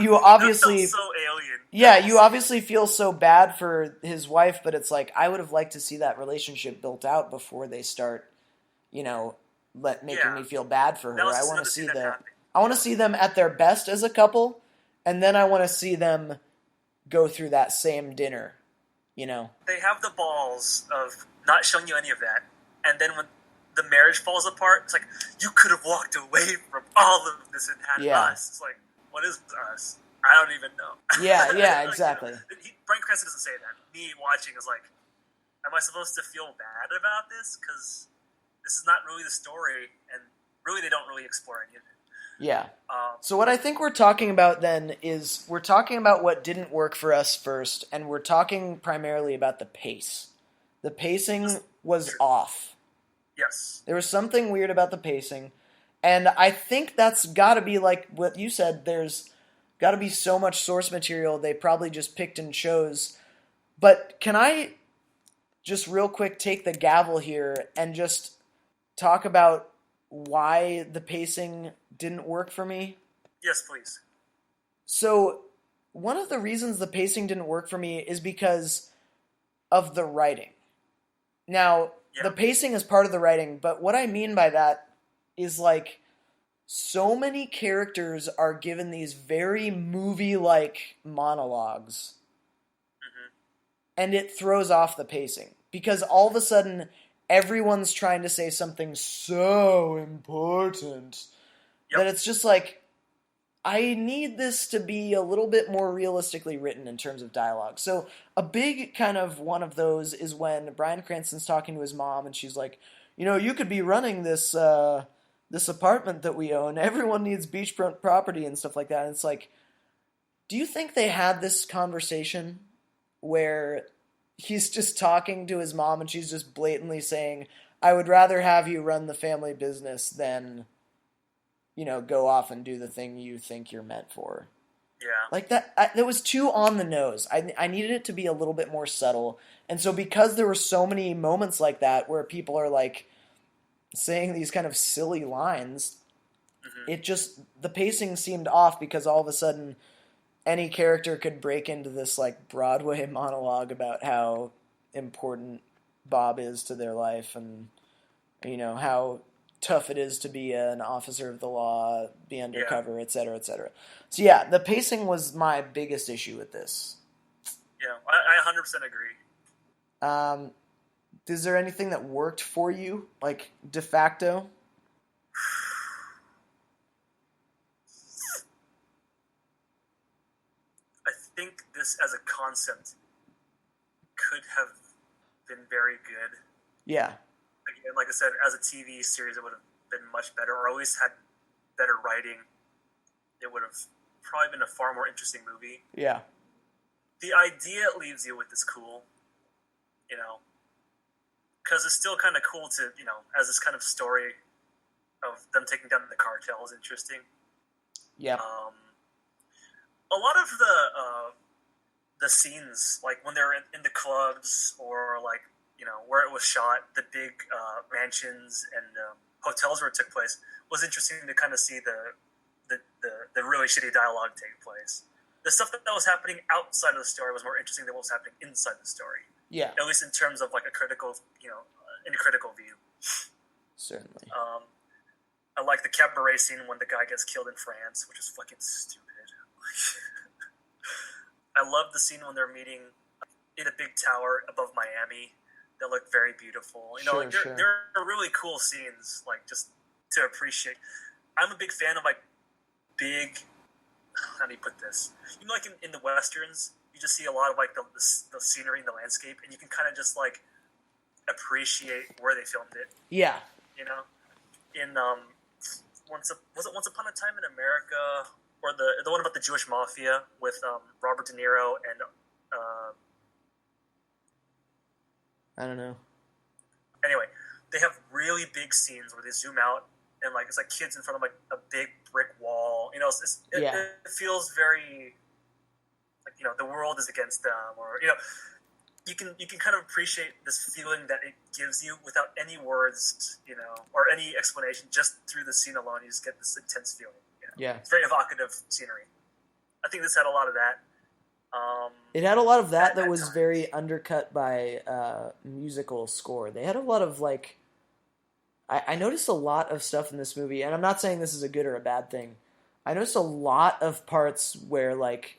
you obviously so alien. Yeah, you obviously feel so bad for his wife, but it's like I would have liked to see that relationship built out before they start, making me feel bad for her. I want to see I want to see them at their best as a couple, and then I want to see them go through that same dinner, They have the balls of not showing you any of that, and then when the marriage falls apart, it's like, you could have walked away from all of this and had us. It's like, what is us? I don't even know. Yeah, exactly. Bryan Cranston doesn't say that. Me watching is like, am I supposed to feel bad about this? Because this is not really the story, and really they don't really explore any of it. Yeah. So what I think we're talking about then is we're talking about what didn't work for us first, and we're talking primarily about the pace. The pacing was off. Yes. There was something weird about the pacing, and I think that's got to be like what you said, there's got to be so much source material they probably just picked and chose. But can I just real quick take the gavel here and just talk about why the pacing didn't work for me? Yes, please. So one of the reasons the pacing didn't work for me is because of the writing. Now, the Yeah. pacing is part of the writing, but what I mean by that is like so many characters are given these very movie-like monologues, Hmm. and it throws off the pacing because all of a sudden everyone's trying to say something so important that Yep. it's just like I need this to be a little bit more realistically written in terms of dialogue. So a big kind of one of those is when Bryan Cranston's talking to his mom and she's like, you know, you could be running this apartment that we own. Everyone needs beachfront property and stuff like that. And it's like, do you think they had this conversation where he's just talking to his mom and she's just blatantly saying, I would rather have you run the family business than, you know, go off and do the thing you think you're meant for. Yeah. Like that was too on the nose. I needed it to be a little bit more subtle. And so because there were so many moments like that where people are like saying these kind of silly lines, Hmm. it just, the pacing seemed off because all of a sudden any character could break into this like Broadway monologue about how important Bob is to their life and you know how tough it is to be an officer of the law, be Yeah. undercover, etc., etc. So yeah, the pacing was my biggest issue with this. Yeah. I 100% agree. Um, is there anything that worked for you, like de facto? I think this as a concept could have been very good. Yeah, Again, like I said, as a TV series, it would have been much better, or at least had better writing. It would have probably been a far more interesting movie. yeah, The idea it leaves you with is cool, you know, because it's still kind of cool to, you know, as this kind of story of them taking down the cartel is interesting. yeah, A lot of the scenes, like when they're in the clubs or like you know where it was shot, the big mansions and hotels where it took place, was interesting to kind of see the really shitty dialogue take place. The stuff that was happening outside of the story was more interesting than what was happening inside the story, yeah, at least in terms of like a critical, you know, in a critical view. certainly. I like the cabaret scene when the guy gets killed in France, which is fucking stupid. I love the scene when they're meeting in a big tower above Miami. That look very beautiful. You know, Sure, like sure. there are really cool scenes, like just to appreciate. I'm a big fan of like big. How do you put this? You know, like in the westerns, you just see a lot of like the scenery and the landscape, and you can kind of just like appreciate where they filmed it. Yeah, You know, in was it Once Upon a Time in America, or the one about the Jewish mafia with Robert De Niro and I don't know. anyway, they have really big scenes where they zoom out and like it's like kids in front of like a big brick wall. You know, Yeah. it feels very like you know the world is against them, or you know you can kind of appreciate this feeling that it gives you without any words, you know, or any explanation. Just through the scene alone, you just get this intense feeling. You know? Yeah. It's very evocative scenery. I think this had a lot of that. It had a lot of that at was times. very undercut by musical score. They had a lot of like I noticed a lot of stuff in this movie, and I'm not saying this is a good or a bad thing. I noticed a lot of parts where like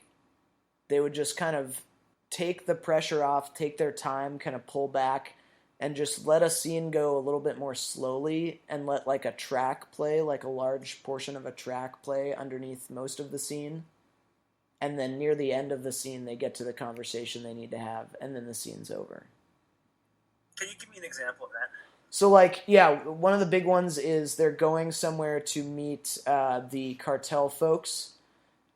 they would just kind of take the pressure off, take their time, kind of pull back, and just let a scene go a little bit more slowly and let like a track play, like a large portion of a track play underneath most of the scene. And then near the end of the scene, they get to the conversation they need to have, and then the scene's over. Can you give me an example of that? So, like, yeah, one of the big ones is they're going somewhere to meet the cartel folks,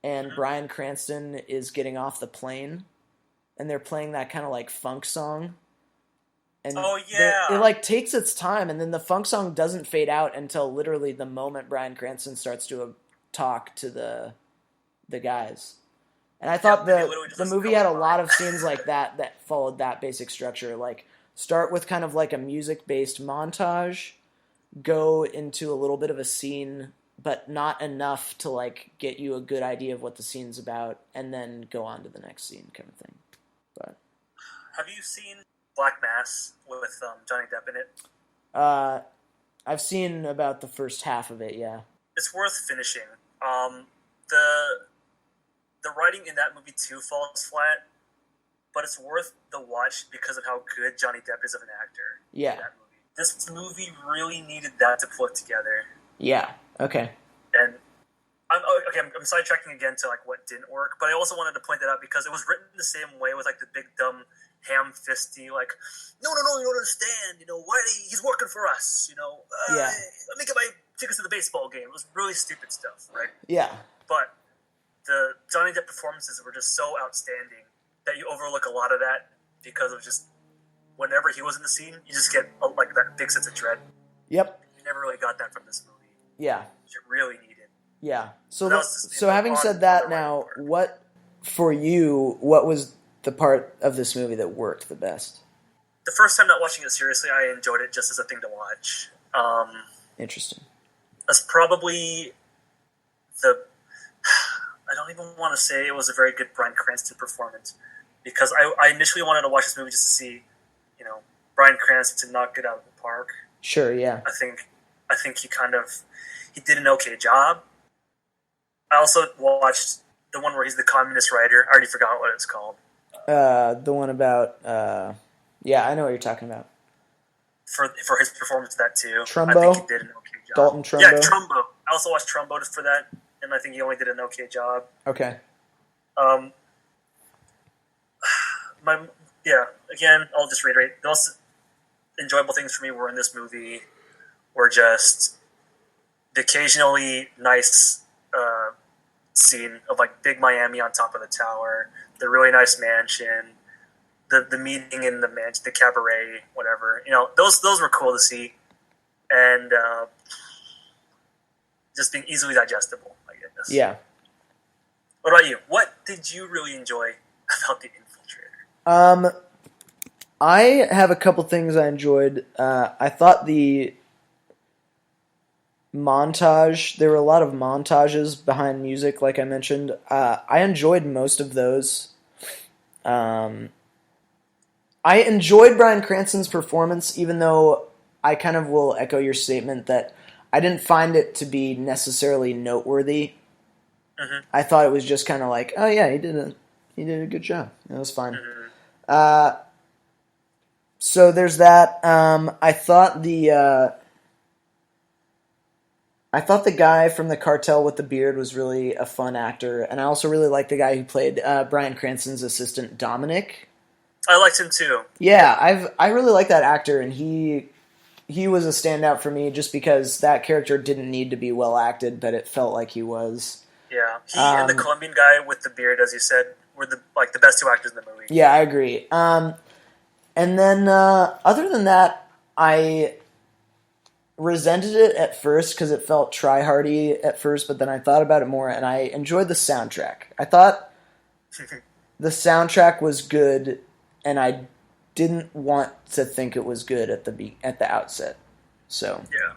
and Mm-hmm. Bryan Cranston is getting off the plane, and they're playing that kind of like funk song. And Oh yeah, it like takes its time, and then the funk song doesn't fade out until literally the moment Bryan Cranston starts to talk to the guys. And I thought and they literally just the listen to movie had a Color lot Line. of scenes like that that followed that basic structure. Like start with kind of like a music based montage, go into a little bit of a scene but not enough to like get you a good idea of what the scene's about, and then go on to the next scene, kind of thing. But Have you seen Black Mass with Johnny Depp in it? I've seen about the first half of it. Yeah, It's worth finishing. The writing in that movie too falls flat, but it's worth the watch because of how good Johnny Depp is of an actor. Yeah. In that movie. This movie really needed that to put together. Yeah. Okay. And I'm sidetracking again to like what didn't work, but I also wanted to point that out because it was written the same way with like the big dumb ham-fisty like, no, you don't understand. Why he's working for us? Yeah. Let me get my tickets to the baseball game. It was really stupid stuff, right? Yeah. But the Johnny Depp performances were just so outstanding that you overlook a lot of that because of just whenever he was in the scene, you just get like that big sense of dread. Yep. You never really got that from this movie. Yeah. Which it really needed. Yeah. So So having said that, now what was the part of this movie that worked the best? The first time not watching it seriously, I enjoyed it just as a thing to watch. Interesting. That's probably I don't even want to say it was a very good Bryan Cranston performance because I initially wanted to watch this movie just to see, Bryan Cranston knock it out of the park. Sure, yeah. I think he did an okay job. I also watched the one where he's the communist writer. I already forgot what it's called. The one about yeah, I know what you're talking about. For his performance of that too. Trumbo? I think he did an okay job. Dalton Trumbo? Yeah, Trumbo. I also watched Trumbo for that, and I think he only did an okay job. Okay. Again, I'll just reiterate. The most enjoyable things for me were in this movie were just the occasionally nice scene of like Big Miami on top of the tower, the really nice mansion, the meeting in the mansion, the cabaret, whatever. Those were cool to see, and just being easily digestible, I guess. Yeah. What about you? What did you really enjoy about The Infiltrator? I have a couple things I enjoyed. I thought the montage, there were a lot of montages behind music, like I mentioned. I enjoyed most of those. I enjoyed Bryan Cranston's performance, even though I kind of will echo your statement that I didn't find it to be necessarily noteworthy. Mm-hmm. I thought it was just kind of like, oh yeah, he did a good job. It was fine. Mm-hmm. So there's that. I thought the guy from the cartel with the beard was really a fun actor, and I also really liked the guy who played Bryan Cranston's assistant, Dominic. I liked him too. Yeah, I really like that actor, and he was a standout for me just because that character didn't need to be well acted, but it felt like he was. Yeah, he and the Colombian guy with the beard, as you said, were the best two actors in the movie. Yeah, I agree. And then other than that, I resented it at first because it felt try-hardy at first, but then I thought about it more, and I enjoyed the soundtrack. I thought the soundtrack was good, and I didn't want to think it was good at the outset. So yeah.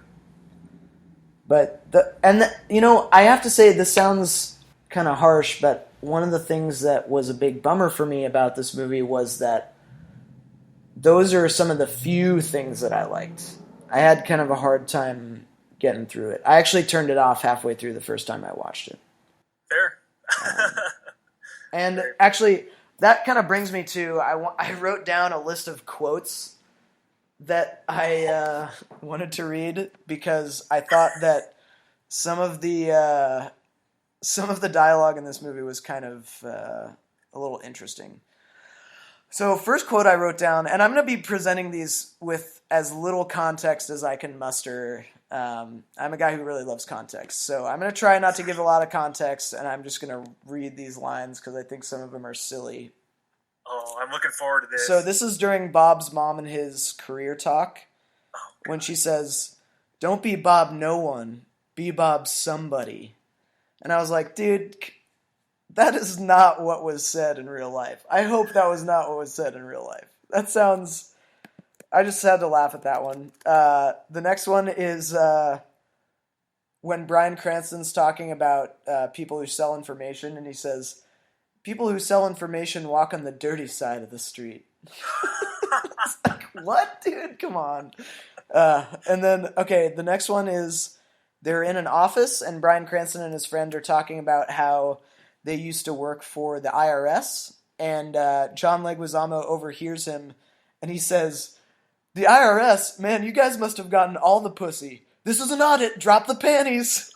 But I have to say this sounds kind of harsh, but one of the things that was a big bummer for me about this movie was that those are some of the few things that I liked. I had kind of a hard time getting through it. I actually turned it off halfway through the first time I watched it. Fair. And actually, that kind of brings me to I wrote down a list of quotes that I wanted to read because I thought that some of the dialogue in this movie was kind of a little interesting. So first quote I wrote down, and I'm going to be presenting these with as little context as I can muster. I'm a guy who really loves context, so I'm going to try not to give a lot of context, and I'm just going to read these lines because I think some of them are silly. Oh, I'm looking forward to this. So this is during Bob's mom and his career talk, when she says, "Don't be Bob no one, be Bob somebody." And I was like, dude, that is not what was said in real life. I hope that was not what was said in real life. That sounds... I just had to laugh at that one. The next one is, when Bryan Cranston's talking about people who sell information, and he says, "People who sell information walk on the dirty side of the street." It's like, what, dude? Come on. And then, okay, the next one is they're in an office, and Bryan Cranston and his friend are talking about how they used to work for the IRS, and John Leguizamo overhears him, and he says, "The IRS, man, you guys must have gotten all the pussy. This is an audit. Drop the panties."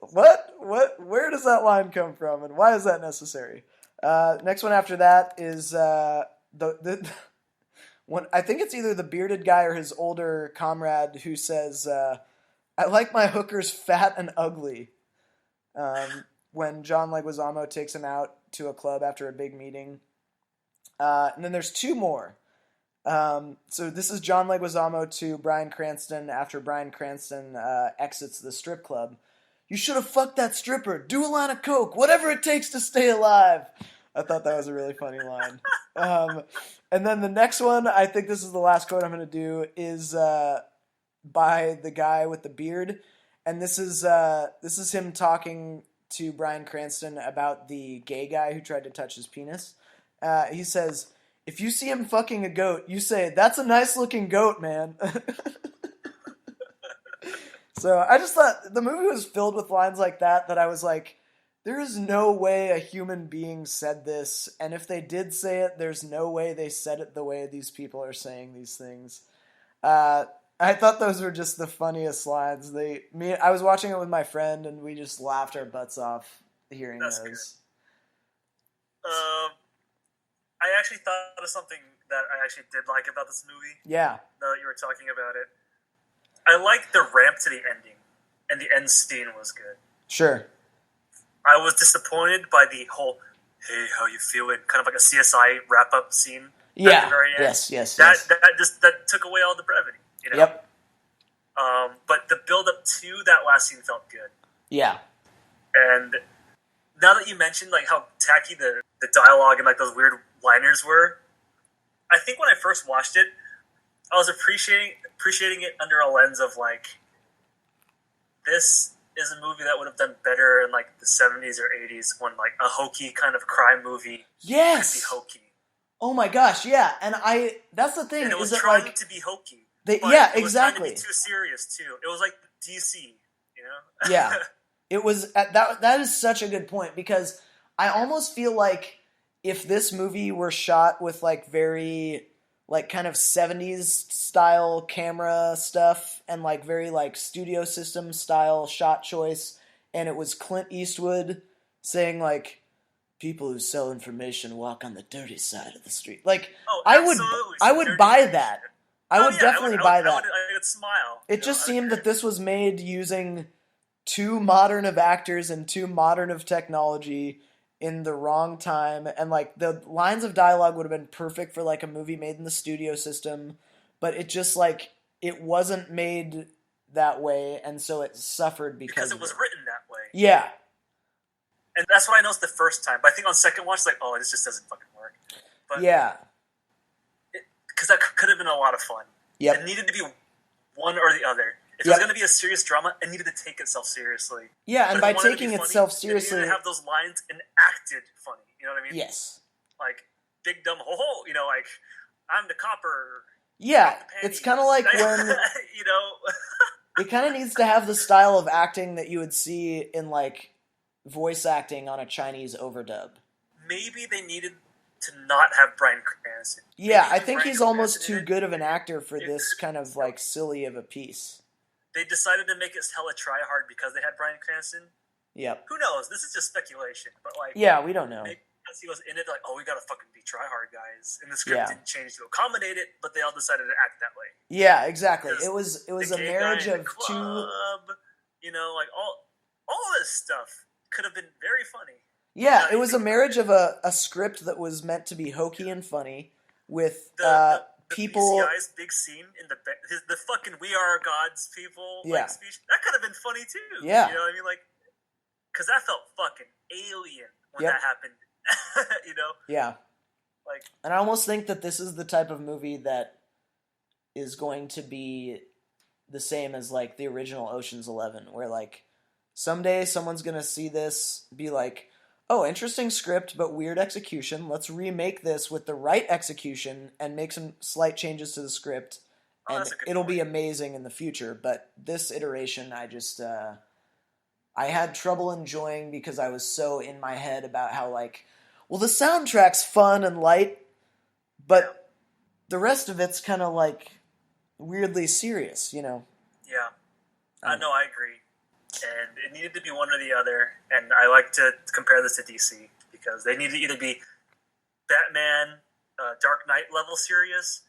What? Where does that line come from, and why is that necessary? Next one after that is the one. I think it's either the bearded guy or his older comrade who says, "I like my hookers fat and ugly." When John Leguizamo takes him out to a club after a big meeting. And then there's two more. So this is John Leguizamo to Bryan Cranston after Bryan Cranston exits the strip club. "You should have fucked that stripper. Do a line of coke. Whatever it takes to stay alive." I thought that was a really funny line. And then the next one, I think this is the last quote I'm going to do, is by the guy with the beard. And this is him talking to Bryan Cranston about the gay guy who tried to touch his penis. He says, "If you see him fucking a goat, you say, 'That's a nice looking goat, man.'" So I just thought the movie was filled with lines like that I was like, there is no way a human being said this, and if they did say it, there's no way they said it the way these people are saying these things. I thought those were just the funniest lines. I was watching it with my friend, and we just laughed our butts off hearing That's those. Good. I actually thought of something that I actually did like about this movie. Yeah. Now that you were talking about it. I liked the ramp to the ending, and the end scene was good. Sure. I was disappointed by the whole, "Hey, how you feeling?" kind of like a CSI wrap-up scene. Yeah. At the very end. Yes. That took away all the brevity. You know? Yep. But the build-up to that last scene felt good. Yeah. And now that you mentioned like how tacky the dialogue and like those weird liners were, I think when I first watched it, I was appreciating it under a lens of like, this is a movie that would have done better in like the 70s or 80s when like a hokey kind of crime movie Yes. could be hokey. Oh my gosh, yeah. And that's the thing. And it was is trying like, to be hokey. yeah, it was trying exactly. to be too serious too. It was like DC, you know? Yeah. It was that is such a good point, because I almost feel like if this movie were shot with like very like kind of 70s style camera stuff and like very like studio system style shot choice, and it was Clint Eastwood saying like, "People who sell information walk on the dirty side of the street." Like, I would buy that. I would definitely buy that. I would smile. It just seemed that this was made using too modern of actors and too modern of technology in the wrong time, and like the lines of dialogue would have been perfect for like a movie made in the studio system, but it just like it wasn't made that way, and so it suffered because it was written that way. Yeah. And that's what I noticed the first time. But I think on second watch, it's like, oh, this just doesn't fucking work. But yeah. Because that could have been a lot of fun. Yep. It needed to be one or the other. If it was going to be a serious drama, it needed to take itself seriously. Yeah, and by taking itself funny, seriously, it needed to have those lines and acted funny. You know what I mean? Yes. Like big dumb ho ho. You know, like I'm the copper. Yeah, it's kind of like when you know. It kind of needs to have the style of acting that you would see in like voice acting on a Chinese overdub. Maybe they needed to not have Bryan Cranston. Yeah, I think he's almost too good of an actor for this kind of like silly of a piece. They decided to make it hella try hard because they had Bryan Cranston. Yep. Who knows? This is just speculation, but like, yeah, we don't know. Because he was in it, like, oh, we gotta fucking be try hard guys, and the script didn't change to accommodate it, but they all decided to act that way. Yeah, exactly. It was a marriage of two. You know, like all this stuff could have been very funny. Yeah, it was a marriage of a script that was meant to be hokey and funny with the people. BCI's big scene in the fucking "We Are Gods" people like speech that could have been funny too. Yeah, you know what I mean, like because that felt fucking alien when that happened. You know. Yeah. Like, and I almost think that this is the type of movie that is going to be the same as like the original Ocean's 11, where like someday someone's gonna see this, be like, oh, interesting script but weird execution. Let's remake this with the right execution and make some slight changes to the script, Oh, and that's a good it'll point. be amazing in the future. But this iteration, I had trouble enjoying because I was so in my head about how like, well, the soundtrack's fun and light, but the rest of it's kind of like weirdly serious, you know. Yeah. No, I agree. And it needed to be one or the other. And I like to compare this to DC because they need to either be Batman, Dark Knight level serious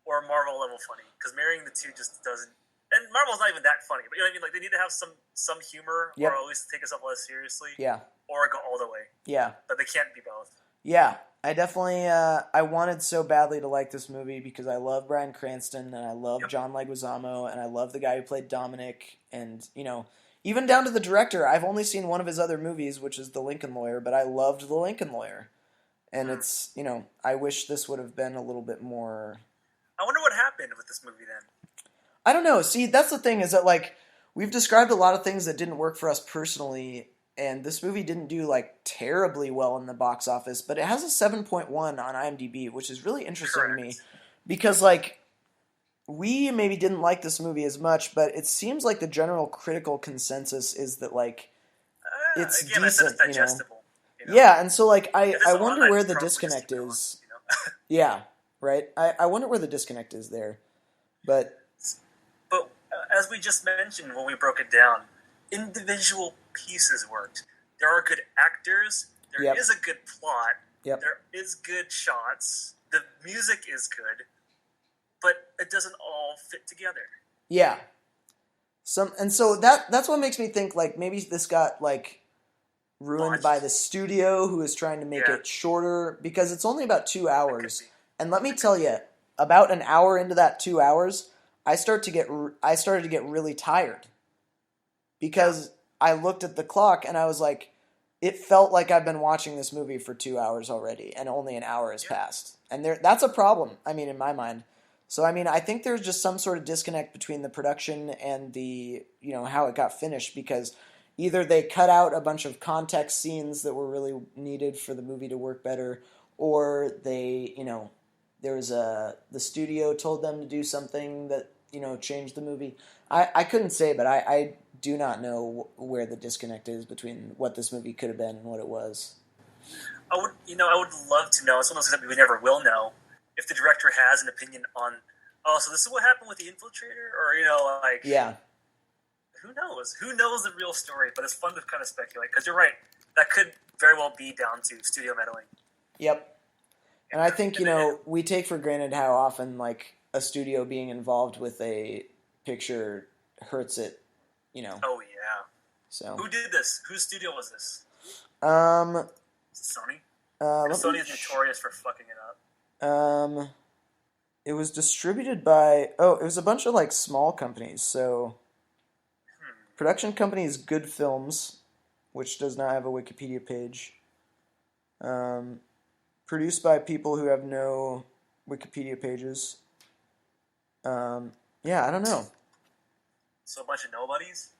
or Marvel level funny. Because marrying the two just doesn't. And Marvel's not even that funny, but you know what I mean. Like they need to have some humor, Yep. or at least take itself less seriously, Yeah, or go all the way. yeah, But they can't be both. yeah. I definitely I wanted so badly to like this movie because I love Bryan Cranston and I love Yep. John Leguizamo and I love the guy who played Dominic, and you know, even down to the director. I've only seen one of his other movies, which is The Lincoln Lawyer, but I loved The Lincoln Lawyer. And it's, you know, I wish this would have been a little bit more. I wonder what happened with this movie then. I don't know. See, that's the thing, is that like we've described a lot of things that didn't work for us personally, and this movie didn't do like terribly well in the box office, but it has a 7.1 on IMDb, which is really interesting to me Correct. because like we maybe didn't like this movie as much, but it seems like the general critical consensus is that like it's Again, I said decent, it's you know. digestible. You know? Yeah, and so like If it's I a lot, wonder I'd where the probably just disconnect keep going, is. you know? Yeah, right. I wonder where the disconnect is there, but But as we just mentioned when we broke it down, individual pieces worked. There are good actors. There is Yep. a good plot. Yep. There is good shots. The music is good, but it doesn't all fit together. yeah. So that's what makes me think like maybe this got like ruined by the studio who is trying to make Yeah. it shorter because it's only about 2 It could hours. be. And let me tell you, about an hour into that 2 hours, I started to get really tired because I looked at the clock and I was like, it felt like I've been watching this movie for 2 hours already, and only an hour has passed. And that's a problem, I mean, in my mind. So, I mean, I think there's just some sort of disconnect between the production and the, you know, how it got finished, because either they cut out a bunch of context scenes that were really needed for the movie to work better, or they, you know, the studio told them to do something that, you know, changed the movie. I couldn't say, but I do not know where the disconnect is between what this movie could have been and what it was. I would love to know. It's one of those things that we never will know. If the director has an opinion on, oh, so this is what happened with the Infiltrator, or you know, like, Yeah. who knows? Who knows the real story? But it's fun to kind of speculate because you're right. That could very well be down to studio meddling. Yep. And I think, you know, we take for granted how often like a studio being involved with a picture hurts it, you know. Oh yeah. So. Who did this? Whose studio was this? Um. Sony. Let Sony me is notorious for fucking it up. It was distributed by, it was a bunch of like small companies. So, production company is Good Films, which does not have a Wikipedia page. Produced by people who have no Wikipedia pages. Yeah, I don't know. So a bunch of nobodies.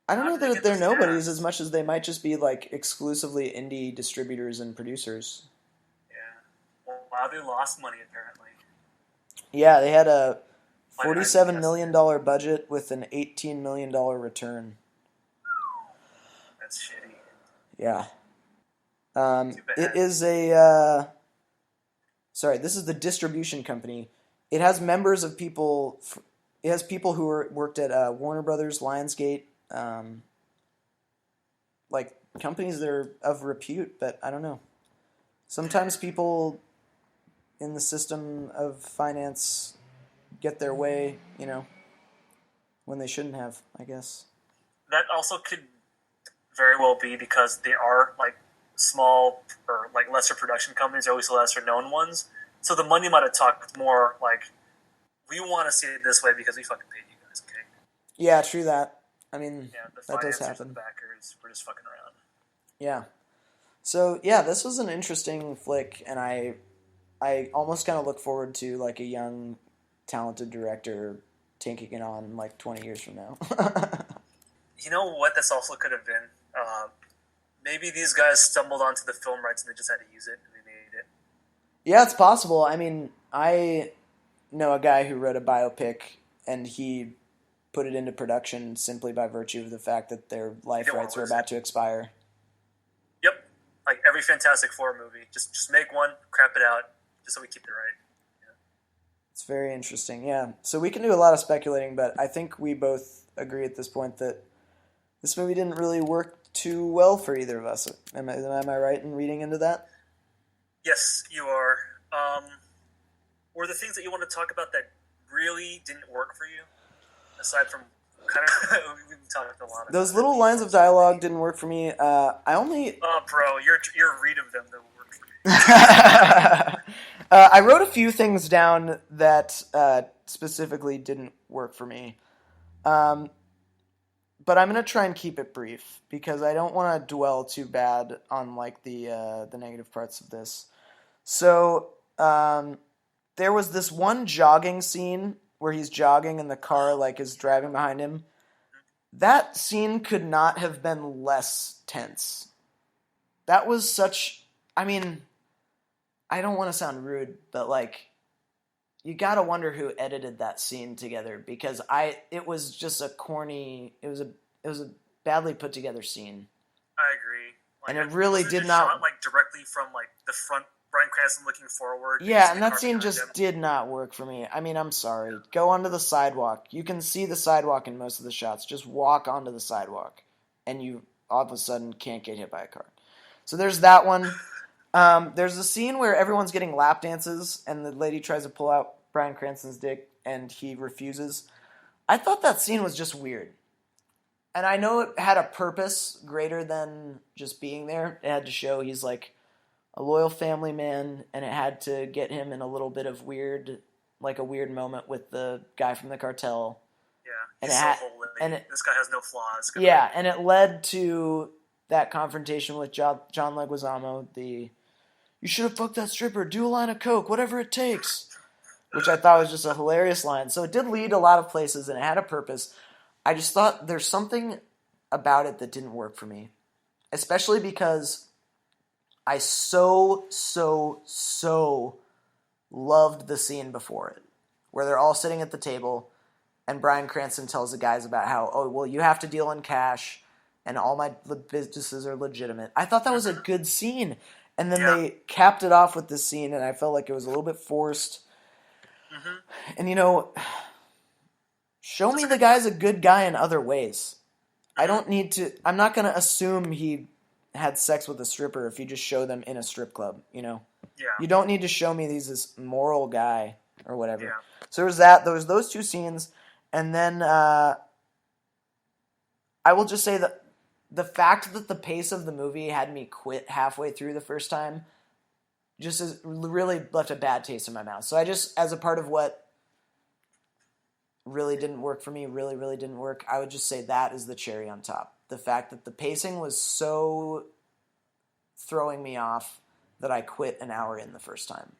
I don't How know did they that get they're those nobodies jobs? as much as they might just be like exclusively indie distributors and producers. Yeah. Well, wow, they lost money apparently. Yeah, they had a Why did I $47 guess? million budget with an $18 million return. That's shitty. Yeah. Too bad. It is sorry, this is the distribution company. It has members of people. It has people who worked at Warner Brothers, Lionsgate, like companies that are of repute. But I don't know. Sometimes people in the system of finance get their way, you know, when they shouldn't have, I guess. That also could very well be because they are like small or like lesser production companies, or at least the lesser known ones. So the money might have talked more like, we want to see it this way because we fucking paid you guys, okay? Yeah, true that. I mean, Yeah, the that does financiers happen. and backers were just fucking around. Yeah. So yeah, this was an interesting flick, and I almost kind of look forward to like a young, talented director taking it on like 20 years from now. You know what this also could have been? Maybe these guys stumbled onto the film rights and they just had to use it and they made it. Yeah, it's possible. I mean, I know a guy who wrote a biopic and he put it into production simply by virtue of the fact that their life rights were about to expire. Yep. Like every Fantastic Four movie. Just make one, crap it out, just so we keep it right. Yeah. It's very interesting, yeah. So we can do a lot of speculating, but I think we both agree at this point that this movie didn't really work too well for either of us. Am I right in reading into that? Yes, you are. Were the things that you want to talk about that really didn't work for you? Aside from kind of, we've talked a lot about those little lines of dialogue didn't work for me. I only... Oh, bro, your read of them don't work for me. I wrote a few things down that specifically didn't work for me. But I'm gonna try and keep it brief because I don't want to dwell too bad on like the negative parts of this. So there was this one jogging scene where he's jogging and the car like is driving behind him. That scene could not have been less tense. That was such... I mean, I don't want to sound rude, but like, you gotta wonder who edited that scene together because it was just a corny... It was a badly put together scene. I agree. Like, and it really did not... shot, like, directly from like the front, Bryan Cranston looking forward. Yeah, and that scene just did not work for me. I mean, I'm sorry. Go onto the sidewalk. You can see the sidewalk in most of the shots. Just walk onto the sidewalk, and you all of a sudden can't get hit by a car. So there's that one. There's a scene where everyone's getting lap dances, and the lady tries to pull out Bryan Cranston's dick, and he refuses. I thought that scene was just weird. And I know it had a purpose greater than just being there. It had to show he's like a loyal family man, and it had to get him in a little bit of weird, like a weird moment with the guy from the cartel. Yeah, he's so holy. This guy has no flaws. Yeah, and it led to that confrontation with John Leguizamo, you should have fucked that stripper, do a line of coke, whatever it takes, which I thought was just a hilarious line. So it did lead a lot of places, and it had a purpose. I just thought there's something about it that didn't work for me, especially because I so loved the scene before it, where they're all sitting at the table, and Bryan Cranston tells the guys about how, oh, well, you have to deal in cash, and all my businesses are legitimate. I thought that was a good scene, and then they capped it off with this scene, and I felt like it was a little bit forced. Mm-hmm. And, show me the guy's a good guy in other ways. I don't need to... I'm not going to assume he had sex with a stripper if you just show them in a strip club, Yeah. You don't need to show me he's this moral guy or whatever. Yeah. So there was those two scenes, and then I will just say that the fact that the pace of the movie had me quit halfway through the first time just really left a bad taste in my mouth. So I just, as a part of what really didn't work for me, really didn't work, I would just say that is the cherry on top. The fact that the pacing was so throwing me off that I quit an hour in the first time.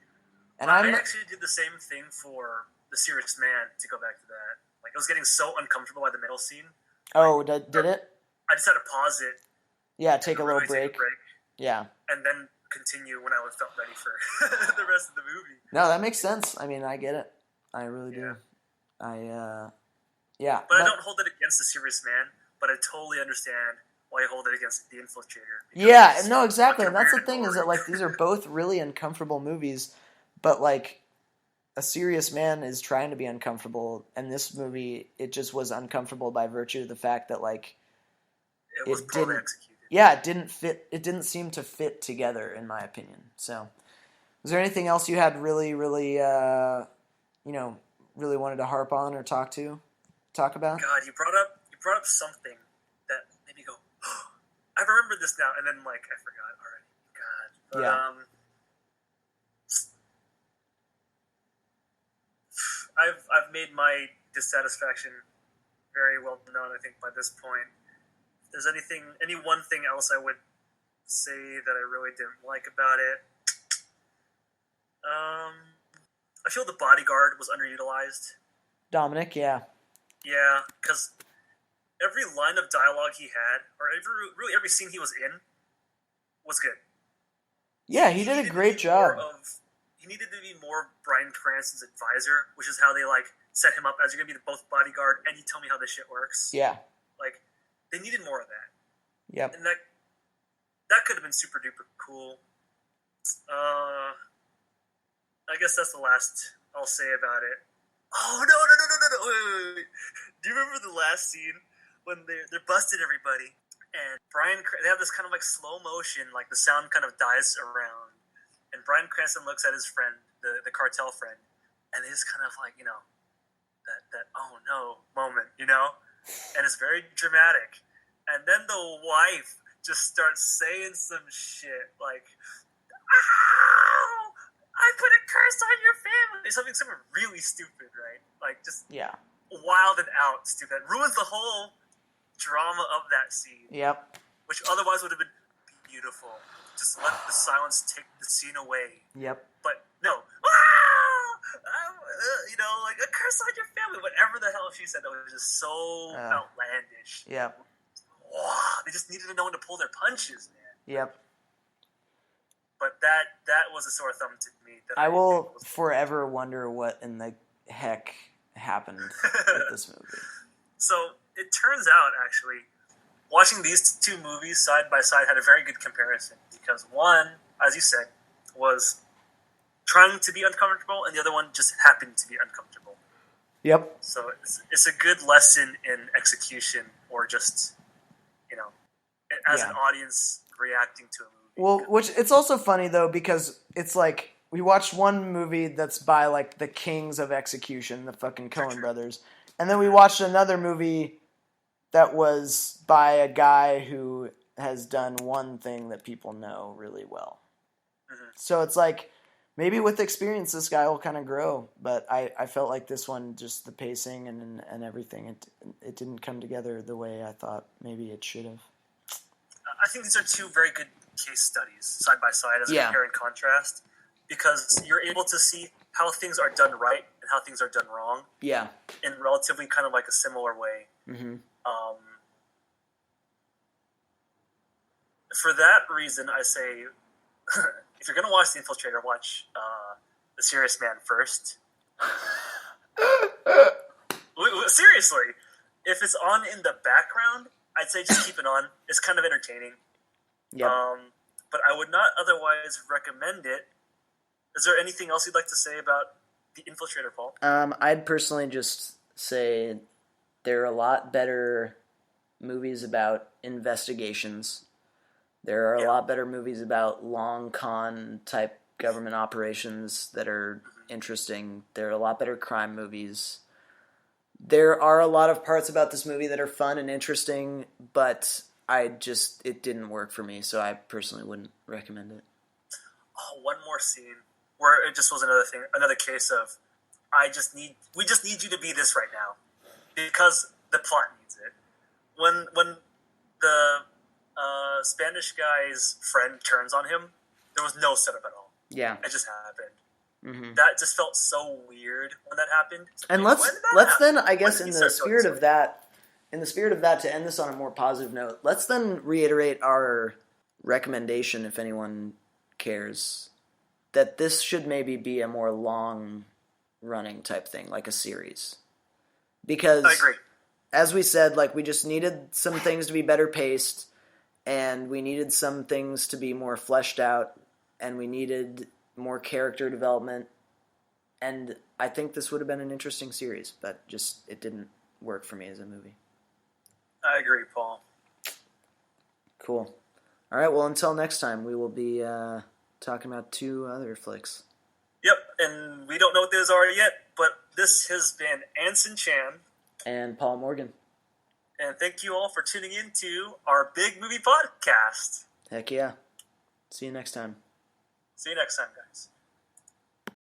And I actually did the same thing for The Serious Man, to go back to that. Like, I was getting so uncomfortable by the middle scene. Oh, did it? I just had to pause it. Yeah, take a little break. Yeah. And then continue when I felt ready for the rest of the movie. No, that makes sense. I mean, I get it. I really do. But I don't hold it against The Serious Man, but I totally understand why you hold it against The Infiltrator. Yeah, no, exactly. And that's the thing, is that like these are both really uncomfortable movies, but like A Serious Man is trying to be uncomfortable, and this movie, it just was uncomfortable by virtue of the fact that like it was poorly executed. Yeah, it didn't fit. It didn't seem to fit together, in my opinion. So, was there anything else you had really wanted to harp on or talk about? God, you brought up something that made me go, oh, I remember this now, and then like I forgot already. God, but, I've made my dissatisfaction very well known, I think, by this point. If there's any one thing else I would say that I really didn't like about it, I feel The Bodyguard was underutilized. Dominic, yeah. Yeah, because every line of dialogue he had, or really every scene he was in, was good. Yeah, he did a great job. He needed to be more Bryan Cranston's advisor, which is how they set him up as you're gonna be both bodyguard and you tell me how this shit works. Yeah. They needed more of that. Yep. And that could have been super duper cool. I guess that's the last I'll say about it. Oh no! Wait. Do you remember the last scene when they're busting everybody and they have this kind of slow motion, the sound kind of dies around, and Bryan Cranston looks at his friend, the cartel friend, and he's kind of that oh no moment, and it's very dramatic, and then the wife just starts saying some shit "Ow! I put a curse on your family." Something really stupid, right? Yeah. Wild and out stupid. Ruins the whole drama of that scene. Yep. Which otherwise would have been beautiful. Just let the silence take the scene away. Yep. But no. A curse on your family. Whatever the hell she said, that was just so outlandish. Yep. Wow, they just needed to know when to pull their punches, man. Yep. But that was a sore thumb to me. I will forever wonder what in the heck happened with this movie. So it turns out, actually, watching these two movies side by side had a very good comparison, because one, as you said, was trying to be uncomfortable, and the other one just happened to be uncomfortable. Yep. So it's a good lesson in execution, or just, as an audience reacting to a movie. Well, which it's also funny, though, because it's we watched one movie that's by, the kings of execution, the fucking Coen brothers, and then we watched another movie that was by a guy who has done one thing that people know really well. Mm-hmm. So it's maybe with experience this guy will kind of grow, but I felt like this one, just the pacing and everything, it didn't come together the way I thought maybe it should have. I think these are two very good case studies side by side as a compare and contrast, because you're able to see how things are done right and how things are done wrong. Yeah. In relatively kind of a similar way. Mm-hmm. For that reason, I say, if you're going to watch The Infiltrator, watch The Serious Man first. Seriously, if it's on in the background, I'd say just keep it on. It's kind of entertaining. Yep. But I would not otherwise recommend it. Is there anything else you'd like to say about The Infiltrator, Paul? I'd personally just say there are a lot better movies about investigations. There are a lot better movies about long con type government operations that are interesting. There are a lot better crime movies. There are a lot of parts about this movie that are fun and interesting, but it didn't work for me, so I personally wouldn't recommend it. Oh, one more scene where it just was another case of we just need you to be this right now, because the plot needs it. When the Spanish guy's friend turns on him, there was no setup at all. Yeah, it just happened. Mm-hmm. That just felt so weird when that happened. And let's then, I guess, in the spirit of that, to end this on a more positive note, let's then reiterate our recommendation, if anyone cares, that this should maybe be a more long-running type thing, like a series. Because, I agree. As we said, we just needed some things to be better paced, and we needed some things to be more fleshed out, and we needed more character development, and I think this would have been an interesting series, but it didn't work for me as a movie. I agree, Paul. Cool. All right, well, until next time, we will be talking about 2 other flicks. Yep, and we don't know what those are yet, but this has been Anson Chan and Paul Morgan. And thank you all for tuning in to our big movie podcast. Heck yeah. See you next time. See you next time, guys.